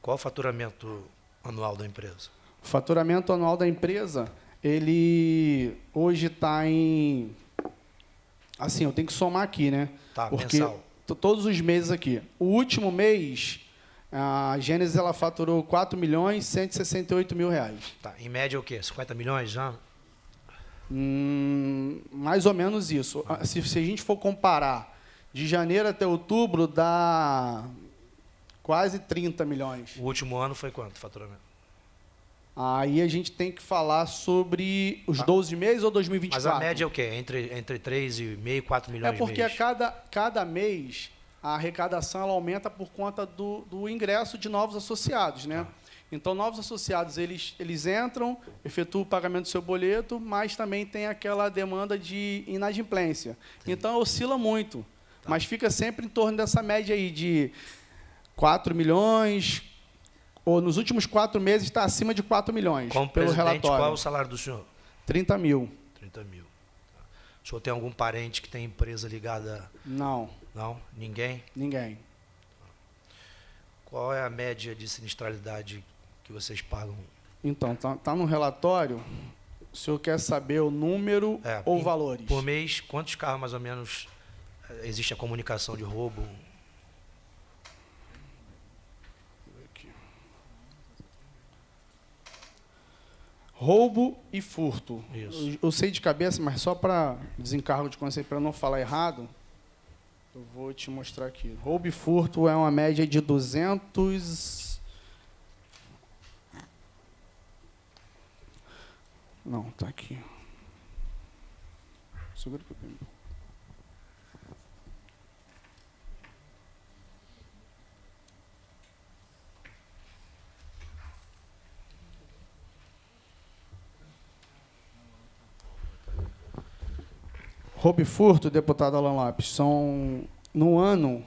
Qual o faturamento anual da empresa? O faturamento anual da empresa, ele hoje está em... Assim, eu tenho que somar aqui, né? Tá, porque mensal. Todos os meses aqui. O último mês, a Gênesis, ela faturou R$ 4.168.000. Tá, em média o quê? 50 milhões já? Mais ou menos isso. Se a gente for comparar de janeiro até outubro, dá quase 30 milhões. O último ano foi quanto, faturamento? Aí a gente tem que falar sobre os 12 meses ou 2024? Mas a média é o quê? Entre 3,5 e 4 milhões de porque mês? cada mês a arrecadação ela aumenta por conta do ingresso de novos associados, né? Então, novos associados, eles entram, efetuam o pagamento do seu boleto, mas também tem aquela demanda de inadimplência. Então, oscila muito, mas fica sempre em torno dessa média aí de 4 milhões, Ou nos últimos 4 meses está acima de 4 milhões, Como pelo presidente, relatório. qual é o salário do senhor? 30 mil. 30 mil. Tá. O senhor tem algum parente que tem empresa ligada? Não, Não? Ninguém? ninguém. Qual é a média de sinistralidade que vocês pagam? Então, tá no relatório. O senhor quer saber o número ou valores? Por mês, quantos carros mais ou menos existe a comunicação de roubo? Roubo e furto. Isso. Eu sei de cabeça, mas só para desencargo de consciência, para não falar errado, eu vou te mostrar aqui. Roubo e furto é uma média de 200... Não, tá aqui. Segura que eu pego. Roubo e furto, deputado Alan Lopes, no ano,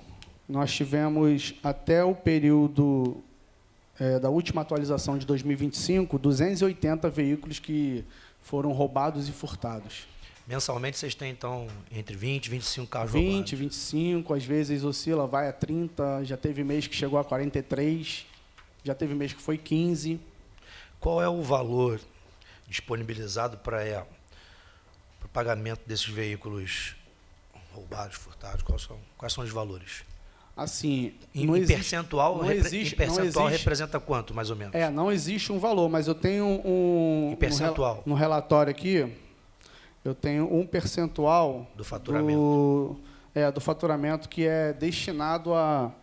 nós tivemos, até o período da última atualização de 2025, 280 veículos que foram roubados e furtados. Mensalmente vocês têm, então, entre 20 e 25 carros 20, roubados? 25, às vezes oscila, vai a 30, já teve mês que chegou a 43, já teve mês que foi 15. Qual é o valor disponibilizado para o pagamento desses veículos roubados, furtados? Quais são os valores? Assim, Em não existe, percentual, não existe, em percentual não existe, representa quanto, mais ou menos? não existe um valor, mas eu tenho um... Em percentual. No relatório aqui, eu tenho um percentual... Do faturamento. Do faturamento que é destinado a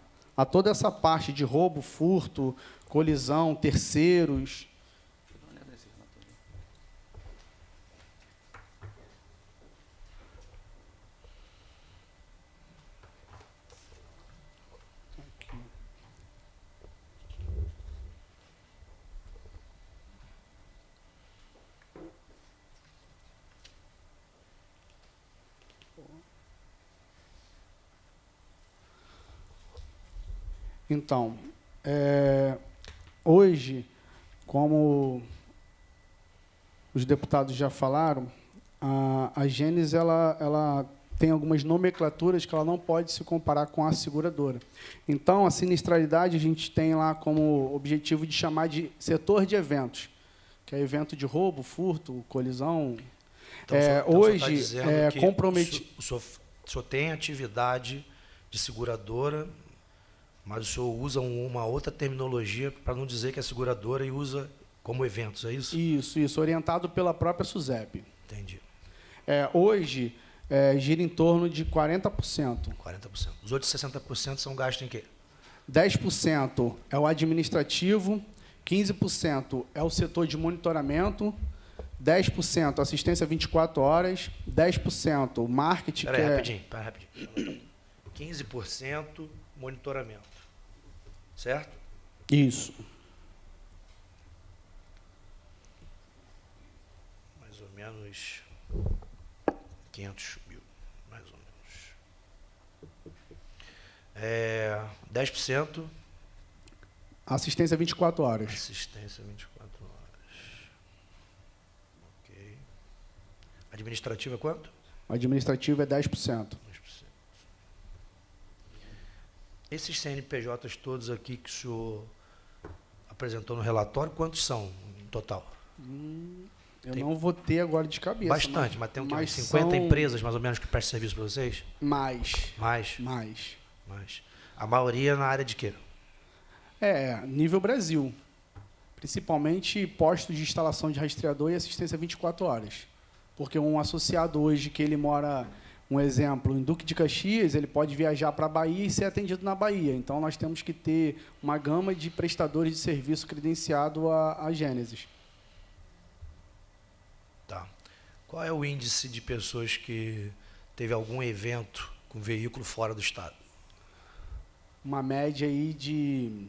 toda essa parte de roubo, furto, colisão, terceiros... Então, hoje, como os deputados já falaram, a Gênesis ela tem algumas nomenclaturas que ela não pode se comparar com a seguradora. Então, a sinistralidade a gente tem lá como objetivo de chamar de setor de eventos, que é evento de roubo, furto, colisão. Então, hoje, comprometido. O senhor tem atividade de seguradora, mas o senhor usa uma outra terminologia para não dizer que é seguradora e usa como eventos, é isso? Isso, orientado pela própria SUSEP. Entendi. Hoje, gira em torno de 40%. 40%. Os outros 60% são gastos em quê? 10% é o administrativo, 15% é o setor de monitoramento, 10% assistência 24 horas, 10% marketing... Rapidinho. 15% monitoramento. Certo? Isso. Mais ou menos 500 mil, mais ou menos. 10%. Assistência 24 horas. Assistência 24 horas. Ok. Administrativa é quanto? Administrativo é 10%. Esses CNPJs todos aqui que o senhor apresentou no relatório, quantos são no total? Eu não vou ter agora de cabeça. Bastante, mas tem umas 50 são empresas, mais ou menos, que prestam serviço para vocês? Mais. Mais. A maioria na área de quê? Nível Brasil. Principalmente postos de instalação de rastreador e assistência 24 horas. Porque um associado hoje que ele mora... Um exemplo, em Duque de Caxias, ele pode viajar para a Bahia e ser atendido na Bahia. Então, nós temos que ter uma gama de prestadores de serviço credenciado à Gênesis. Tá. Qual é o índice de pessoas que teve algum evento com veículo fora do estado? Uma média aí de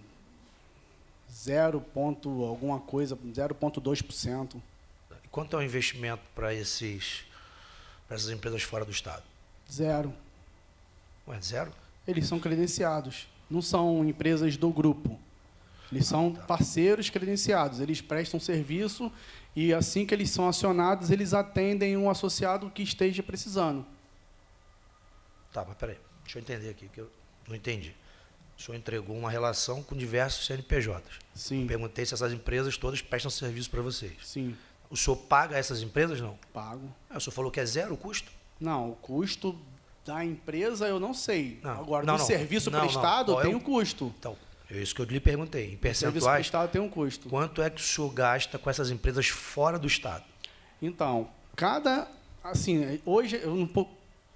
0,2%. E quanto é o investimento para essas empresas fora do estado? 0. Ué, 0? Eles são credenciados. Não são empresas do grupo. Eles são parceiros credenciados, eles prestam serviço e assim que eles são acionados, eles atendem um associado que esteja precisando. Tá, mas peraí, deixa eu entender aqui, que eu não entendi. O senhor entregou uma relação com diversos CNPJs. Sim, Perguntei se essas empresas todas prestam serviço para vocês. sim, O senhor paga essas empresas, não? pago. O senhor falou que é zero o custo? Não, o custo da empresa eu não sei. Não, Agora, não, do não. serviço Não, não. prestado Qual é tem o- um custo. Então, é isso que eu lhe perguntei. Em O serviço percentuais, prestado tem um custo. quanto é que o senhor gasta com essas empresas fora do Estado? Então, assim, hoje eu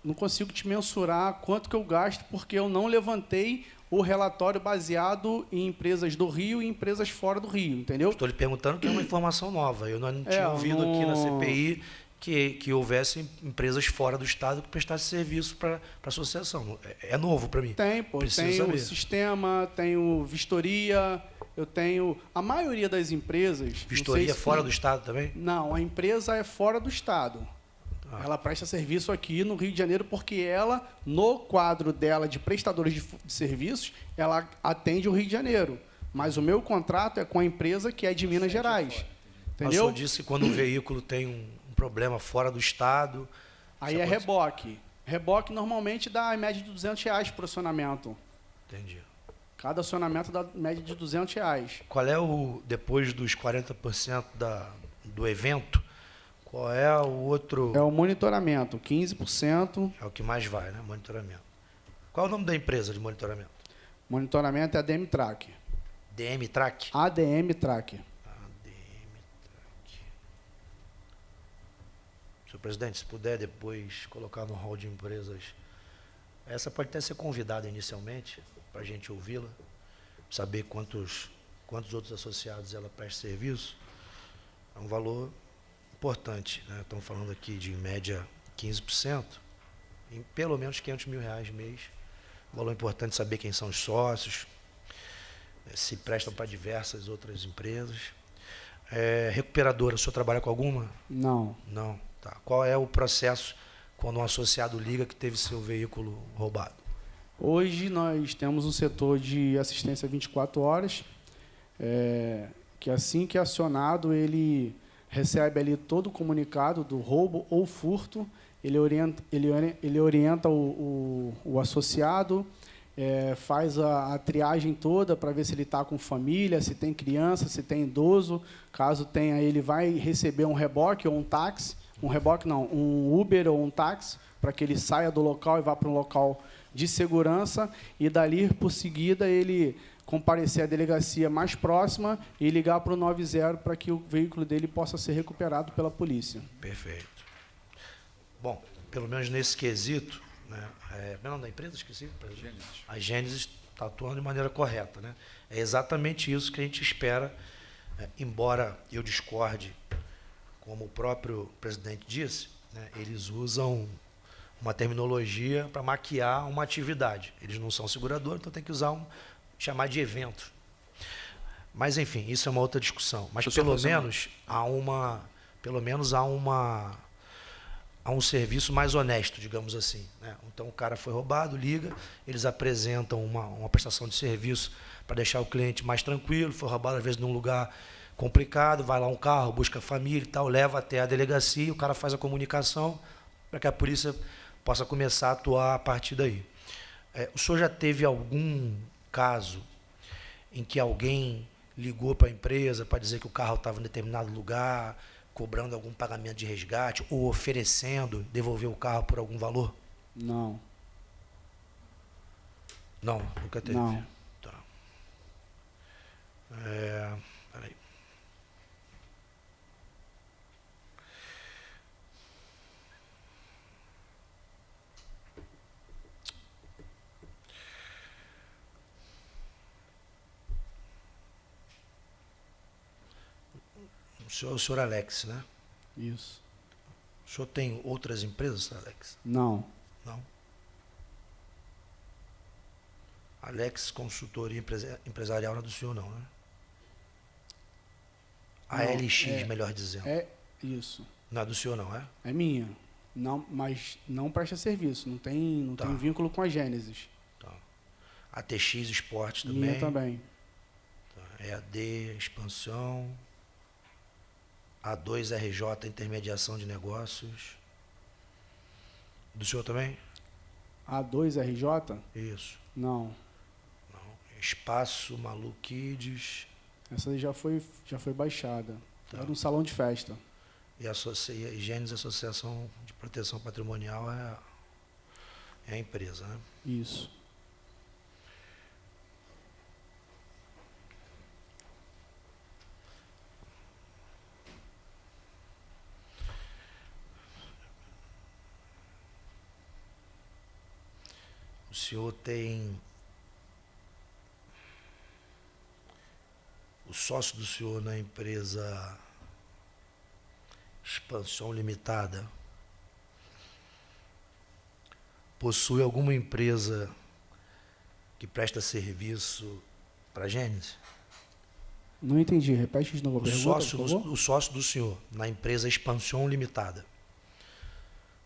não consigo te mensurar quanto que eu gasto, porque eu não levantei o relatório baseado em empresas do Rio e empresas fora do Rio, entendeu? Estou lhe perguntando que é uma informação nova. Eu não tinha eu ouvido aqui na não- CPI que houvesse empresas fora do Estado que prestassem serviço para a associação. É novo para mim. Tem, pô, Preciso tem o saber. sistema, tem o vistoria, eu tenho... A maioria das empresas... não sei Vistoria se- fora do Estado também? Não, a empresa é fora do Estado. Ah. Ela presta serviço aqui no Rio de Janeiro porque ela, no quadro dela de prestadores de serviços, ela atende o Rio de Janeiro. Mas o meu contrato é com a empresa que é de Minas Gerais. Mas o Entendeu? senhor disse que quando um veículo tem um problema fora do Estado... Aí isso é acontece. reboque. Reboque normalmente dá em média de R$200 por acionamento. Entendi. Cada acionamento dá média de R$200. Qual é o, depois dos 40% do evento, qual é o outro... É o monitoramento, 15%. É o que mais vai, né? Monitoramento. Qual é o nome da empresa de monitoramento? Monitoramento é ADM Track. DM Track? ADM Track. ADM Track. Senhor presidente, se puder depois colocar no hall de empresas, essa pode até ser convidada inicialmente, para a gente ouvi-la, saber quantos outros associados ela presta serviço. É um valor importante, né? Estamos falando aqui de, em média, 15%, em pelo menos R$500 mil mês. Um valor importante saber quem são os sócios, se prestam para diversas outras empresas. Recuperadora, o senhor trabalha com alguma? Não. Não. Tá. Qual é o processo quando um associado liga que teve seu veículo roubado? Hoje nós temos um setor de assistência 24 horas, que assim que é acionado, ele recebe ali todo o comunicado do roubo ou furto, ele orienta o associado, faz a triagem toda para ver se ele está com família, se tem criança, se tem idoso. Caso tenha, ele vai receber um reboque ou um táxi, um Uber ou um táxi, para que ele saia do local e vá para um local de segurança, e dali, por seguida, ele comparecer à delegacia mais próxima e ligar para o 90 para que o veículo dele possa ser recuperado pela polícia. Perfeito. Bom, pelo menos nesse quesito, né, não é o nome da empresa? Esqueci. A Gênesis está atuando de maneira correta, né? É exatamente isso que a gente espera, embora eu discorde, como o próprio presidente disse, né, eles usam uma terminologia para maquiar uma atividade. Eles não são seguradores, então tem que chamar de evento. Mas, enfim, isso é uma outra discussão. Mas pelo menos há um serviço mais honesto, digamos assim, né? Então o cara foi roubado, liga, eles apresentam uma prestação de serviço para deixar o cliente mais tranquilo, foi roubado às vezes num lugar complicado, vai lá um carro, busca a família e tal, leva até a delegacia, o cara faz a comunicação para que a polícia possa começar a atuar a partir daí. O senhor já teve algum caso em que alguém ligou para a empresa para dizer que o carro estava em determinado lugar, cobrando algum pagamento de resgate ou oferecendo devolver o carro por algum valor? Não. Não, nunca teve. Não. Tá. Peraí. O senhor Alex, né? Isso. O senhor tem outras empresas, Alex? Não. Não? Alex Consultoria Empresarial não é do senhor, não, né? A Não, LX, melhor dizendo. É isso. Não é do senhor, não é? É minha. Não, mas não presta serviço. Não tem Tá. vínculo com a Gênesis. Tá. A TX Esportes também. Minha também. Tá. EAD, expansão. A2, RJ, intermediação de negócios. Do senhor também? A2 RJ? Isso. Não. Espaço Malu Kids. Essa aí já foi baixada. Tá. Era um salão de festa. E a Gênesis Associação de Proteção Patrimonial é a empresa, né? Isso. O senhor tem... O sócio do senhor na empresa Expansão Limitada possui alguma empresa que presta serviço para a Gênesis? Não entendi. Repete de novo a pergunta, por favor. O sócio do senhor na empresa Expansão Limitada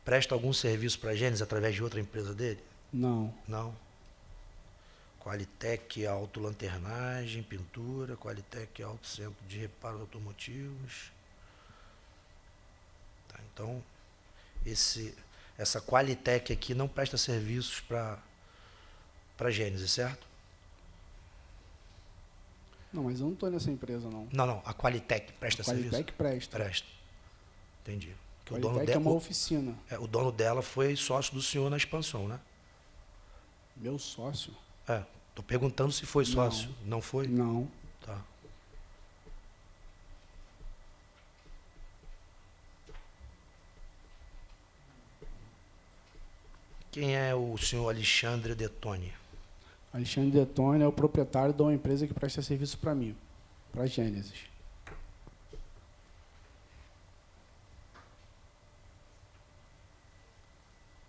presta algum serviço para a Gênesis através de outra empresa dele? Não. Não. Qualitec Autolanternagem, pintura, Qualitec Auto Centro de Reparos Automotivos. Tá, então, essa Qualitec aqui não presta serviços para a Gênesis, certo? Não, mas eu não estou nessa empresa, não. Não, a Qualitec presta serviço? Qualitec presta. Presta. Entendi. Que Qualitec é uma oficina. O dono dela foi sócio do senhor na Expansão, né? Meu sócio? Tô perguntando se foi sócio. Não foi? Não. Tá. Quem é o senhor Alexandre Detoni? Alexandre Detoni é o proprietário de uma empresa que presta serviço para mim, para a Gênesis.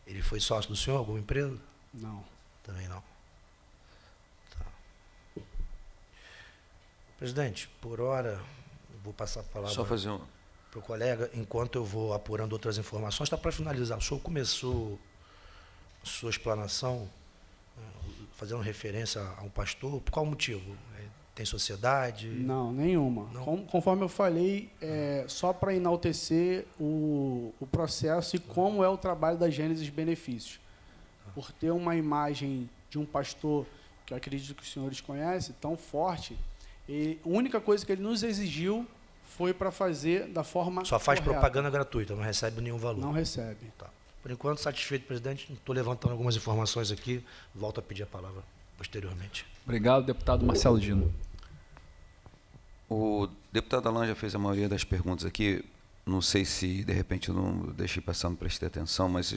Ele foi sócio do senhor, alguma empresa? Não. Também não. Tá. Presidente, por hora, eu vou passar a palavra Só fazer um... para o colega, enquanto eu vou apurando outras informações. Está para finalizar. O senhor começou a sua explanação fazendo referência a um pastor. Por qual motivo? Tem sociedade? Não, nenhuma. Não? Conforme eu falei, só para enaltecer o processo e como é o trabalho da Gênesis Benefícios. Por ter uma imagem de um pastor, que eu acredito que os senhores conhecem, tão forte, a única coisa que ele nos exigiu foi para fazer da forma Só faz correta. propaganda gratuita, não recebe nenhum valor. Não recebe. Tá. Por enquanto, satisfeito, presidente. Estou levantando algumas informações aqui. Volto a pedir a palavra posteriormente. Obrigado, deputado Marcelo Dino. O deputado Alan já fez a maioria das perguntas aqui. Não sei se, de repente, eu não deixei passar, não prestei atenção, mas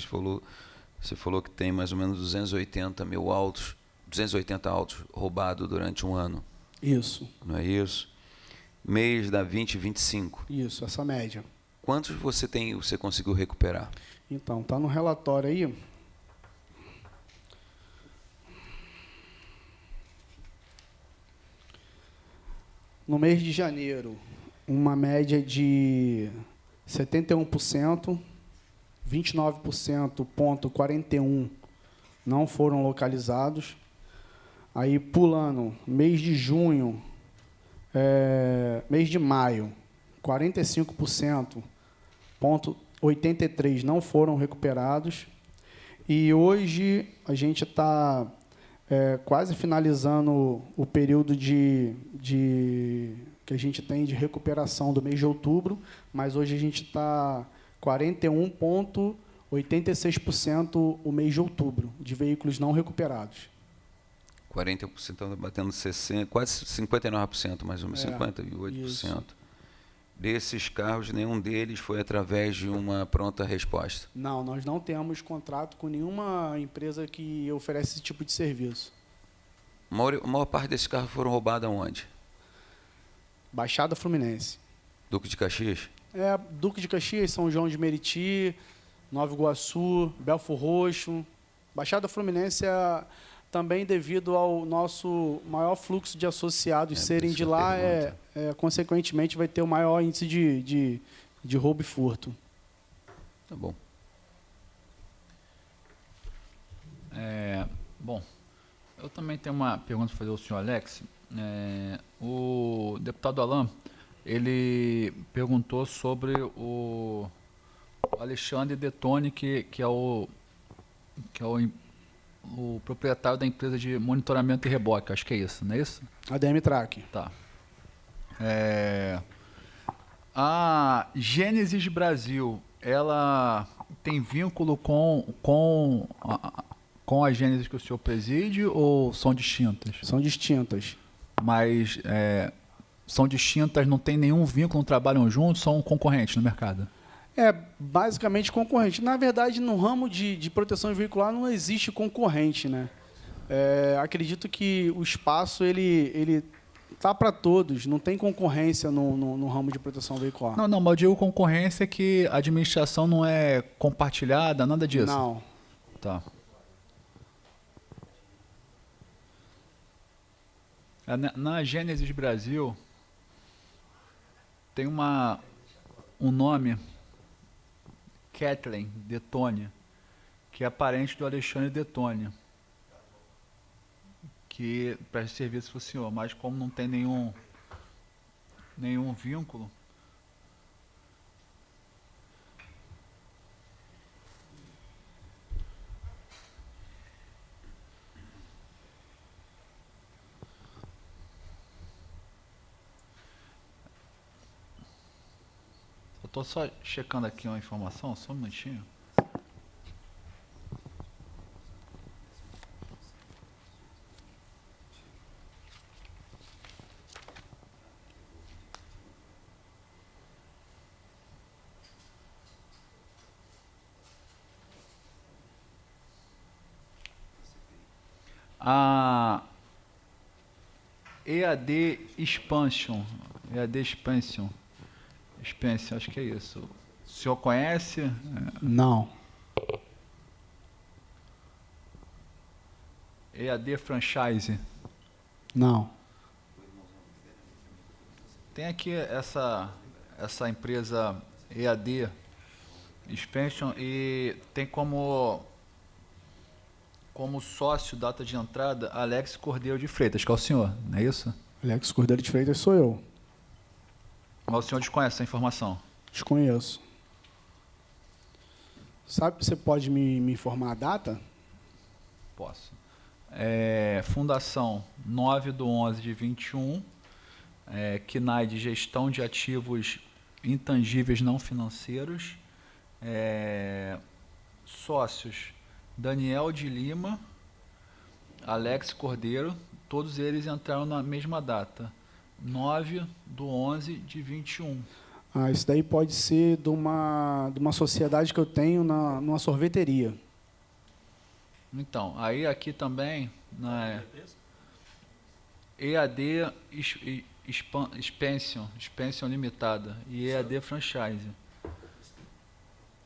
você falou que tem mais ou menos 280 autos roubados durante um ano. Isso. Não é isso? Mês dá 20, 25. Isso, essa média. Quantos você conseguiu recuperar? Então, está no relatório aí. No mês de janeiro, uma média de 71%, 29,41% não foram localizados. Aí, pulando, mês de junho, mês de maio, 45,83% não foram recuperados. E hoje a gente está quase finalizando o período que a gente tem de recuperação do mês de outubro, mas hoje a gente está 41,86% o mês de outubro de veículos não recuperados. 40% estão batendo 60%, quase 59%, mais ou menos, 58%. Isso. Desses carros, nenhum deles foi através de uma pronta resposta. Não, nós não temos contrato com nenhuma empresa que oferece esse tipo de serviço. A maior parte desses carros foram roubados aonde? Baixada Fluminense. Duque de Caxias? Duque de Caxias, São João de Meriti, Nova Iguaçu, Belfor Roxo. Baixada Fluminense também devido ao nosso maior fluxo de associados serem de lá, consequentemente vai ter o maior índice de roubo e furto. Tá bom. Bom, eu também tenho uma pergunta para fazer ao senhor Alex. O deputado Alan, ele perguntou sobre o Alexandre Detoni, que é o proprietário da empresa de monitoramento e reboque, acho que é isso, não é isso? ADM Track. Tá. A Gênesis Brasil, ela tem vínculo com a Gênesis que o senhor preside ou são distintas? São distintas. Mas são distintas, não tem nenhum vínculo, não trabalham juntos, são concorrentes no mercado? É basicamente concorrente. Na verdade, no ramo de proteção veicular não existe concorrente, né? Acredito que o espaço ele tá para todos, não tem concorrência no ramo de proteção veicular. Não, mas eu digo concorrência que a administração não é compartilhada, nada disso. Não. Tá. Na Gênesis Brasil tem um nome, Kathleen Detoni, que é parente do Alexandre Detoni, que presta serviço para o senhor, mas como não tem nenhum vínculo, eu estou só checando aqui uma informação, só um minutinho. A EAD Expansion, acho que é isso. O senhor conhece? Não. EAD Franchise. Não. Tem aqui essa empresa EAD Expansion e tem como sócio, data de entrada, Alex Cordeiro de Freitas, que é o senhor, não é isso? Alex Cordeiro de Freitas sou eu. Mas o senhor desconhece essa informação? Desconheço. Sabe, você pode me informar a data? Posso. Fundação 9/11/21, CNAE de Gestão de Ativos Intangíveis Não Financeiros, sócios Daniel de Lima, Alex Cordeiro, todos eles entraram na mesma data, 9/11/21. Isso daí pode ser de uma sociedade que eu tenho numa sorveteria. Então, aí aqui também, EAD Expansion Limitada e EAD Franchise.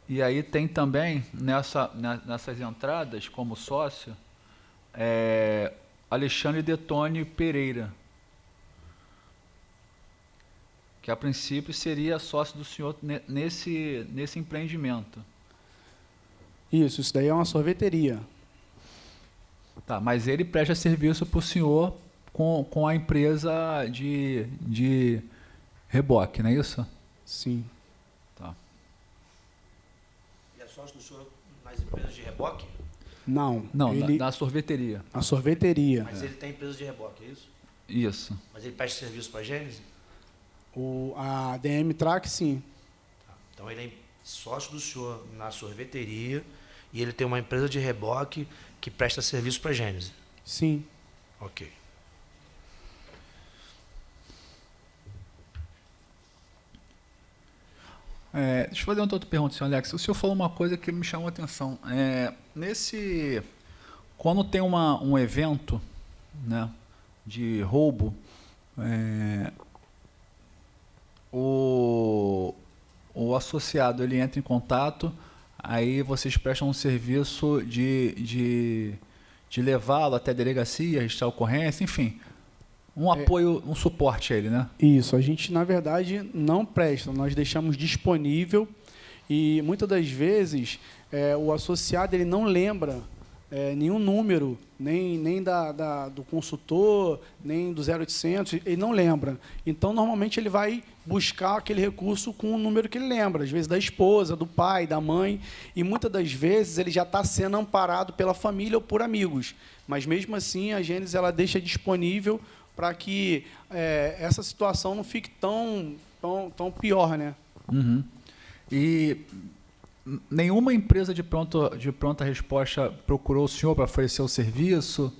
E aí tem também, nessas entradas, como sócio, Alexandre Detoni Pereira, que a princípio seria sócio do senhor nesse empreendimento. Isso daí é uma sorveteria. Tá, mas ele presta serviço para o senhor com a empresa de reboque, não é isso? Sim. Tá. E é sócio do senhor nas empresas de reboque? Não. Não, na sorveteria. A sorveteria. Mas ele tem empresa de reboque, é isso? Isso. Mas ele presta serviço para a Gênesis? A ADM Track, sim. Tá. Então ele é sócio do senhor na sorveteria e ele tem uma empresa de reboque que presta serviço para a Gênesis? Sim. Ok. Deixa eu fazer uma outra pergunta, senhor Alex. O senhor falou uma coisa que me chamou a atenção. Quando tem um evento, né, de roubo, o associado ele entra em contato, aí vocês prestam um serviço de levá-lo até a delegacia, registrar a ocorrência, enfim, um apoio, um suporte a ele, né? Isso, a gente, na verdade, não presta, nós deixamos disponível e, muitas das vezes, o associado ele não lembra nenhum número, nem do consultor, nem do 0800, ele não lembra. Então, normalmente, ele vai buscar aquele recurso com o número que ele lembra, às vezes da esposa, do pai, da mãe, e muitas das vezes ele já está sendo amparado pela família ou por amigos. Mas, mesmo assim, a Gênesis ela deixa disponível para que essa situação não fique tão pior, né? Uhum. E nenhuma empresa de pronta resposta procurou o senhor para oferecer o serviço?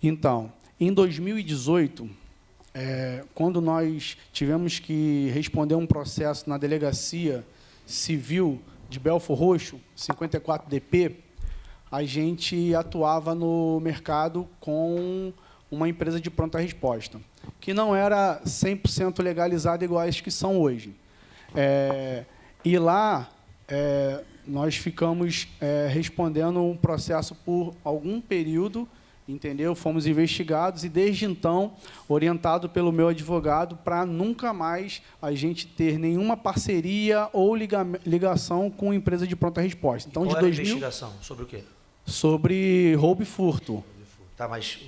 Então, em 2018, quando nós tivemos que responder um processo na Delegacia Civil de Belfor Roxo, 54DP, a gente atuava no mercado com uma empresa de pronta resposta, que não era 100% legalizada igual as que são hoje. E lá nós ficamos respondendo um processo por algum período, entendeu? Fomos investigados e, desde então, orientado pelo meu advogado para nunca mais a gente ter nenhuma parceria ou ligação com empresa de pronta resposta. Então, Qual era a investigação? Sobre o quê? Sobre roubo e furto. Tá, mas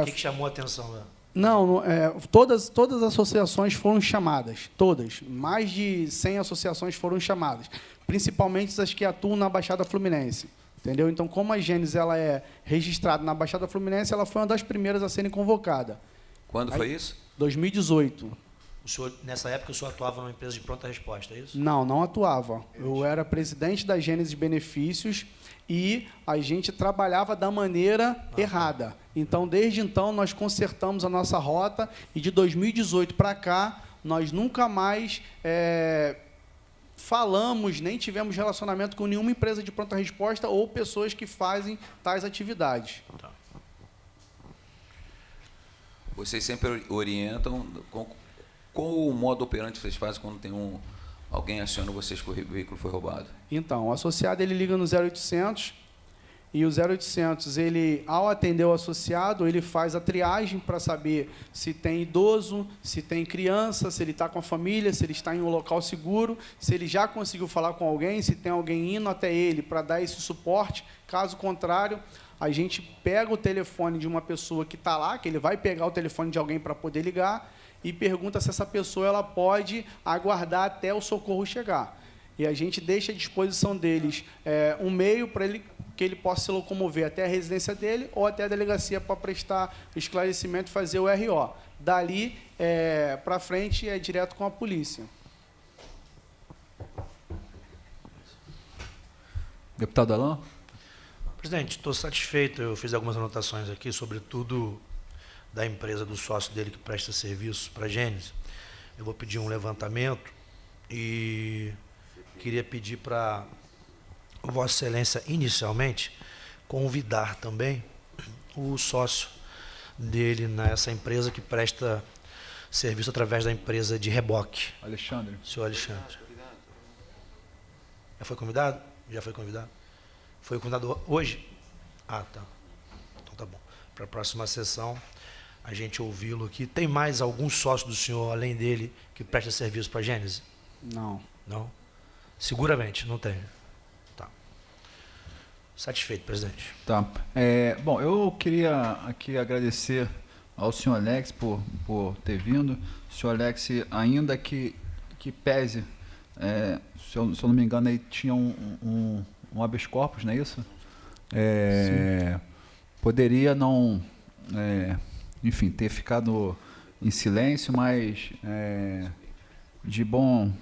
o que chamou a atenção? Não, todas as associações foram chamadas, todas. Mais de 100 associações foram chamadas, principalmente as que atuam na Baixada Fluminense. Entendeu? Então, como a Gênesis ela é registrada na Baixada Fluminense, ela foi uma das primeiras a serem convocada. Quando foi isso? 2018. O senhor, nessa época, o senhor atuava numa empresa de pronta resposta, é isso? Não atuava. Eu era presidente da Gênesis Benefícios e a gente trabalhava da maneira errada. Então, desde então, nós consertamos a nossa rota e, de 2018 para cá, nós nunca mais falamos, nem tivemos relacionamento com nenhuma empresa de pronta resposta ou pessoas que fazem tais atividades. Tá. Vocês sempre orientam qual o modo operante que vocês fazem quando tem alguém aciona vocês que o veículo foi roubado? Então, o associado ele liga no 0800 e o 0800, ele, ao atender o associado, ele faz a triagem para saber se tem idoso, se tem criança, se ele está com a família, se ele está em um local seguro, se ele já conseguiu falar com alguém, se tem alguém indo até ele para dar esse suporte. Caso contrário, a gente pega o telefone de uma pessoa que está lá, que ele vai pegar o telefone de alguém para poder ligar, e pergunta se essa pessoa ela pode aguardar até o socorro chegar. E a gente deixa à disposição deles um meio para que ele possa se locomover até a residência dele ou até a delegacia para prestar esclarecimento e fazer o RO. Dali para frente é direto com a polícia. Deputado Alain? Presidente, estou satisfeito. Eu fiz algumas anotações aqui, sobretudo da empresa do sócio dele que presta serviço para a Gênesis. Eu vou pedir um levantamento e queria pedir para Vossa Excelência, inicialmente, convidar também o sócio dele nessa empresa que presta serviço através da empresa de reboque. Alexandre. Senhor Alexandre. Já foi convidado? Já foi convidado? Foi convidado hoje? Ah, tá. Então tá bom. Para a próxima sessão, a gente ouvi-lo aqui. Tem mais algum sócio do senhor, além dele, que presta serviço para a Gênesis? Não. Não? Seguramente, não tem. Tá. Satisfeito, presidente. Tá. Bom, eu queria aqui agradecer ao senhor Alex por ter vindo. O senhor Alex, ainda que pese, se eu não me engano, aí tinha um habeas corpus, não é isso? Poderia não, enfim, ter ficado em silêncio, mas de bom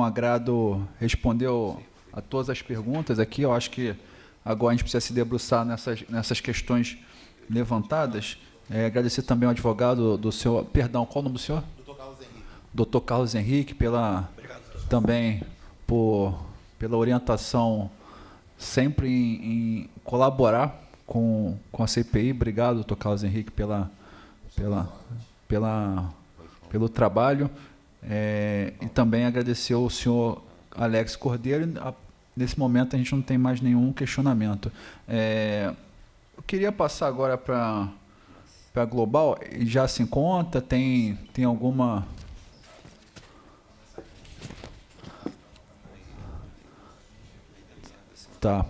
agrado respondeu a todas as perguntas aqui. Eu acho que agora a gente precisa se debruçar nessas questões levantadas. Agradecer também ao advogado do senhor, perdão, qual o nome do senhor? Dr. Carlos Henrique, também pela orientação sempre em colaborar com a CPI. Obrigado, doutor Carlos Henrique, pelo trabalho. E também agradecer ao senhor Alex Cordeiro. Nesse momento, a gente não tem mais nenhum questionamento. Eu queria passar agora para a Global. Já se encontra? Tem alguma... Tá.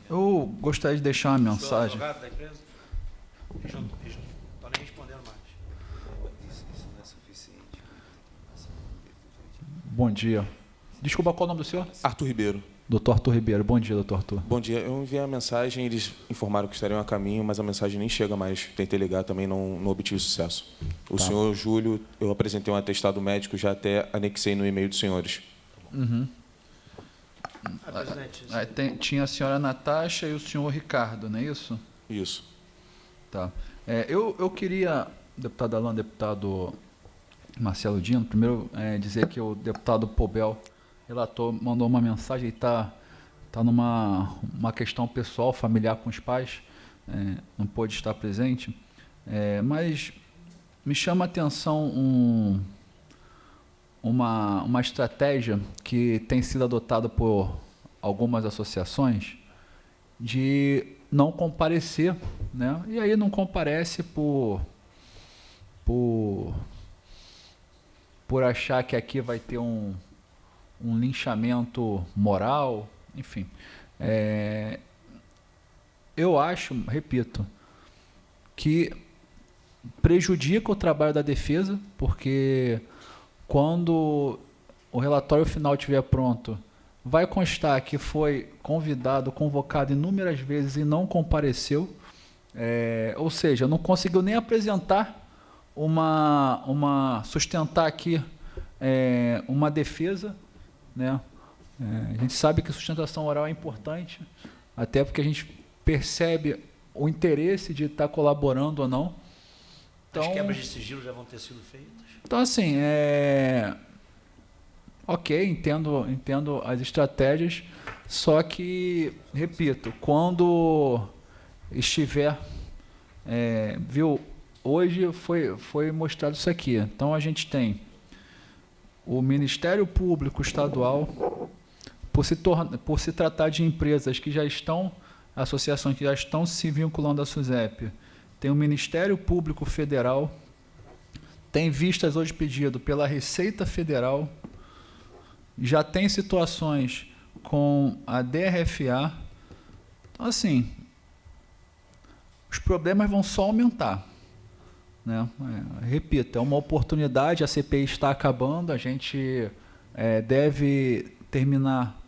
Eu gostaria de deixar uma mensagem. Advogado da empresa? Eles não estão nem respondendo mais. Isso não é suficiente. Bom dia. Desculpa, qual é o nome do senhor? Arthur Ribeiro. Doutor Arthur Ribeiro. Bom dia, doutor Arthur. Bom dia. Eu enviei a mensagem, eles informaram que estariam a caminho, mas a mensagem nem chega mais. Tentei ligar também, não obtive sucesso. O Tá. senhor Júlio, eu apresentei um atestado médico, já até anexei no e-mail dos senhores. Presidente, Aí tinha a senhora Natasha e o senhor Ricardo, não é isso? Isso. Tá. Eu queria, deputado Alan, deputado Marcelo Dino, primeiro dizer que o deputado Pobel, relator, mandou uma mensagem e está numa uma questão pessoal, familiar com os pais, não pôde estar presente, mas me chama a atenção uma estratégia que tem sido adotada por algumas associações de não comparecer, né? E aí não comparece por achar que aqui vai ter um linchamento moral, enfim. Eu acho, repito, que prejudica o trabalho da defesa, porque quando o relatório final estiver pronto, vai constar que foi convidado, convocado inúmeras vezes e não compareceu, ou seja, não conseguiu nem apresentar sustentar aqui uma defesa, né? A gente sabe que sustentação oral é importante, até porque a gente percebe o interesse de estar colaborando ou não. Então, as quebras de sigilo já vão ter sido feitas? Então, assim, ok, entendo as estratégias, só que, repito, quando estiver, viu, hoje foi mostrado isso aqui. Então, a gente tem o Ministério Público Estadual, por se tratar de empresas que já estão, associações que já estão se vinculando à SUSEP, tem o Ministério Público Federal, tem vistas hoje pedido pela Receita Federal, já tem situações com a DRFA. Então, assim, os problemas vão só aumentar, né? Repito, é uma oportunidade, a CPI está acabando, a gente deve terminar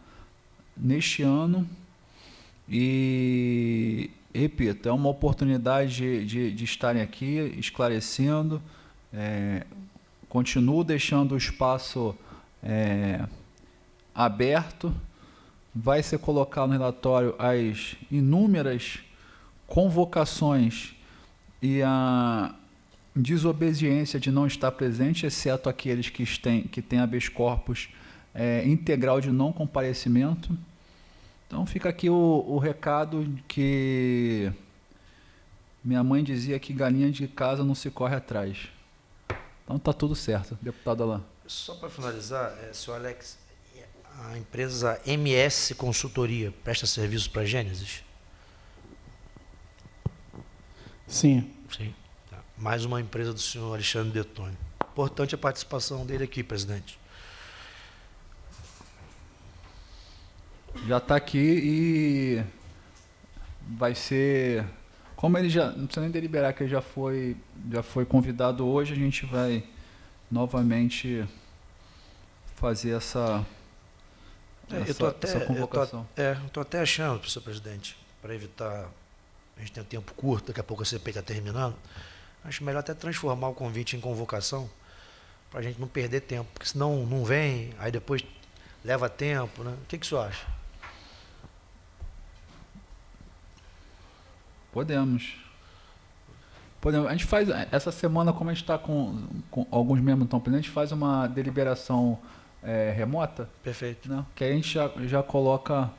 neste ano e, repito, é uma oportunidade de estarem aqui esclarecendo, continuo deixando o espaço aberto, vai ser colocado no relatório as inúmeras convocações e a desobediência de não estar presente, exceto aqueles que têm habeas corpus integral de não comparecimento. Então fica aqui o recado que minha mãe dizia que galinha de casa não se corre atrás. Então está tudo certo, deputado Alain. Só para finalizar, senhor Alex, a empresa MS Consultoria presta serviço para a Gênesis? Sim. Sim. Tá. Mais uma empresa do senhor Alexandre Detone. Importante a participação dele aqui, presidente. Já está aqui e vai ser... Como ele já... Não precisa nem deliberar que ele já foi convidado hoje, a gente vai novamente fazer essa convocação. Eu estou até achando, senhor presidente, para evitar... A gente tem um tempo curto, daqui a pouco a CPI está terminando. Acho melhor até transformar o convite em convocação, para a gente não perder tempo, porque senão não vem, aí depois leva tempo, né? O que o senhor acha? Podemos. A gente faz, essa semana, como a gente está com alguns membros estão presentes, a gente faz uma deliberação remota. Perfeito. Né? Que aí a gente já coloca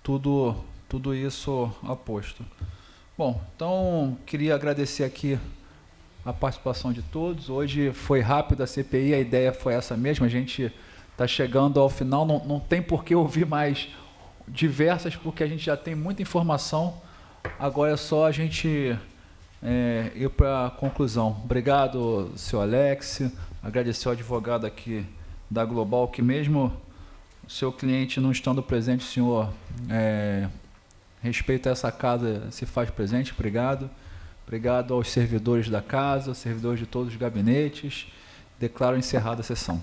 tudo isso a posto. Bom, então queria agradecer aqui a participação de todos. Hoje foi rápido a CPI, a ideia foi essa mesma, a gente está chegando ao final, não tem por que ouvir mais diversas, porque a gente já tem muita informação. Agora é só a gente ir para a conclusão. Obrigado, senhor Alex, agradecer ao advogado aqui da Global, que mesmo o seu cliente não estando presente, o senhor respeito a essa casa se faz presente. Obrigado. Obrigado aos servidores da casa, aos servidores de todos os gabinetes. Declaro encerrada a sessão.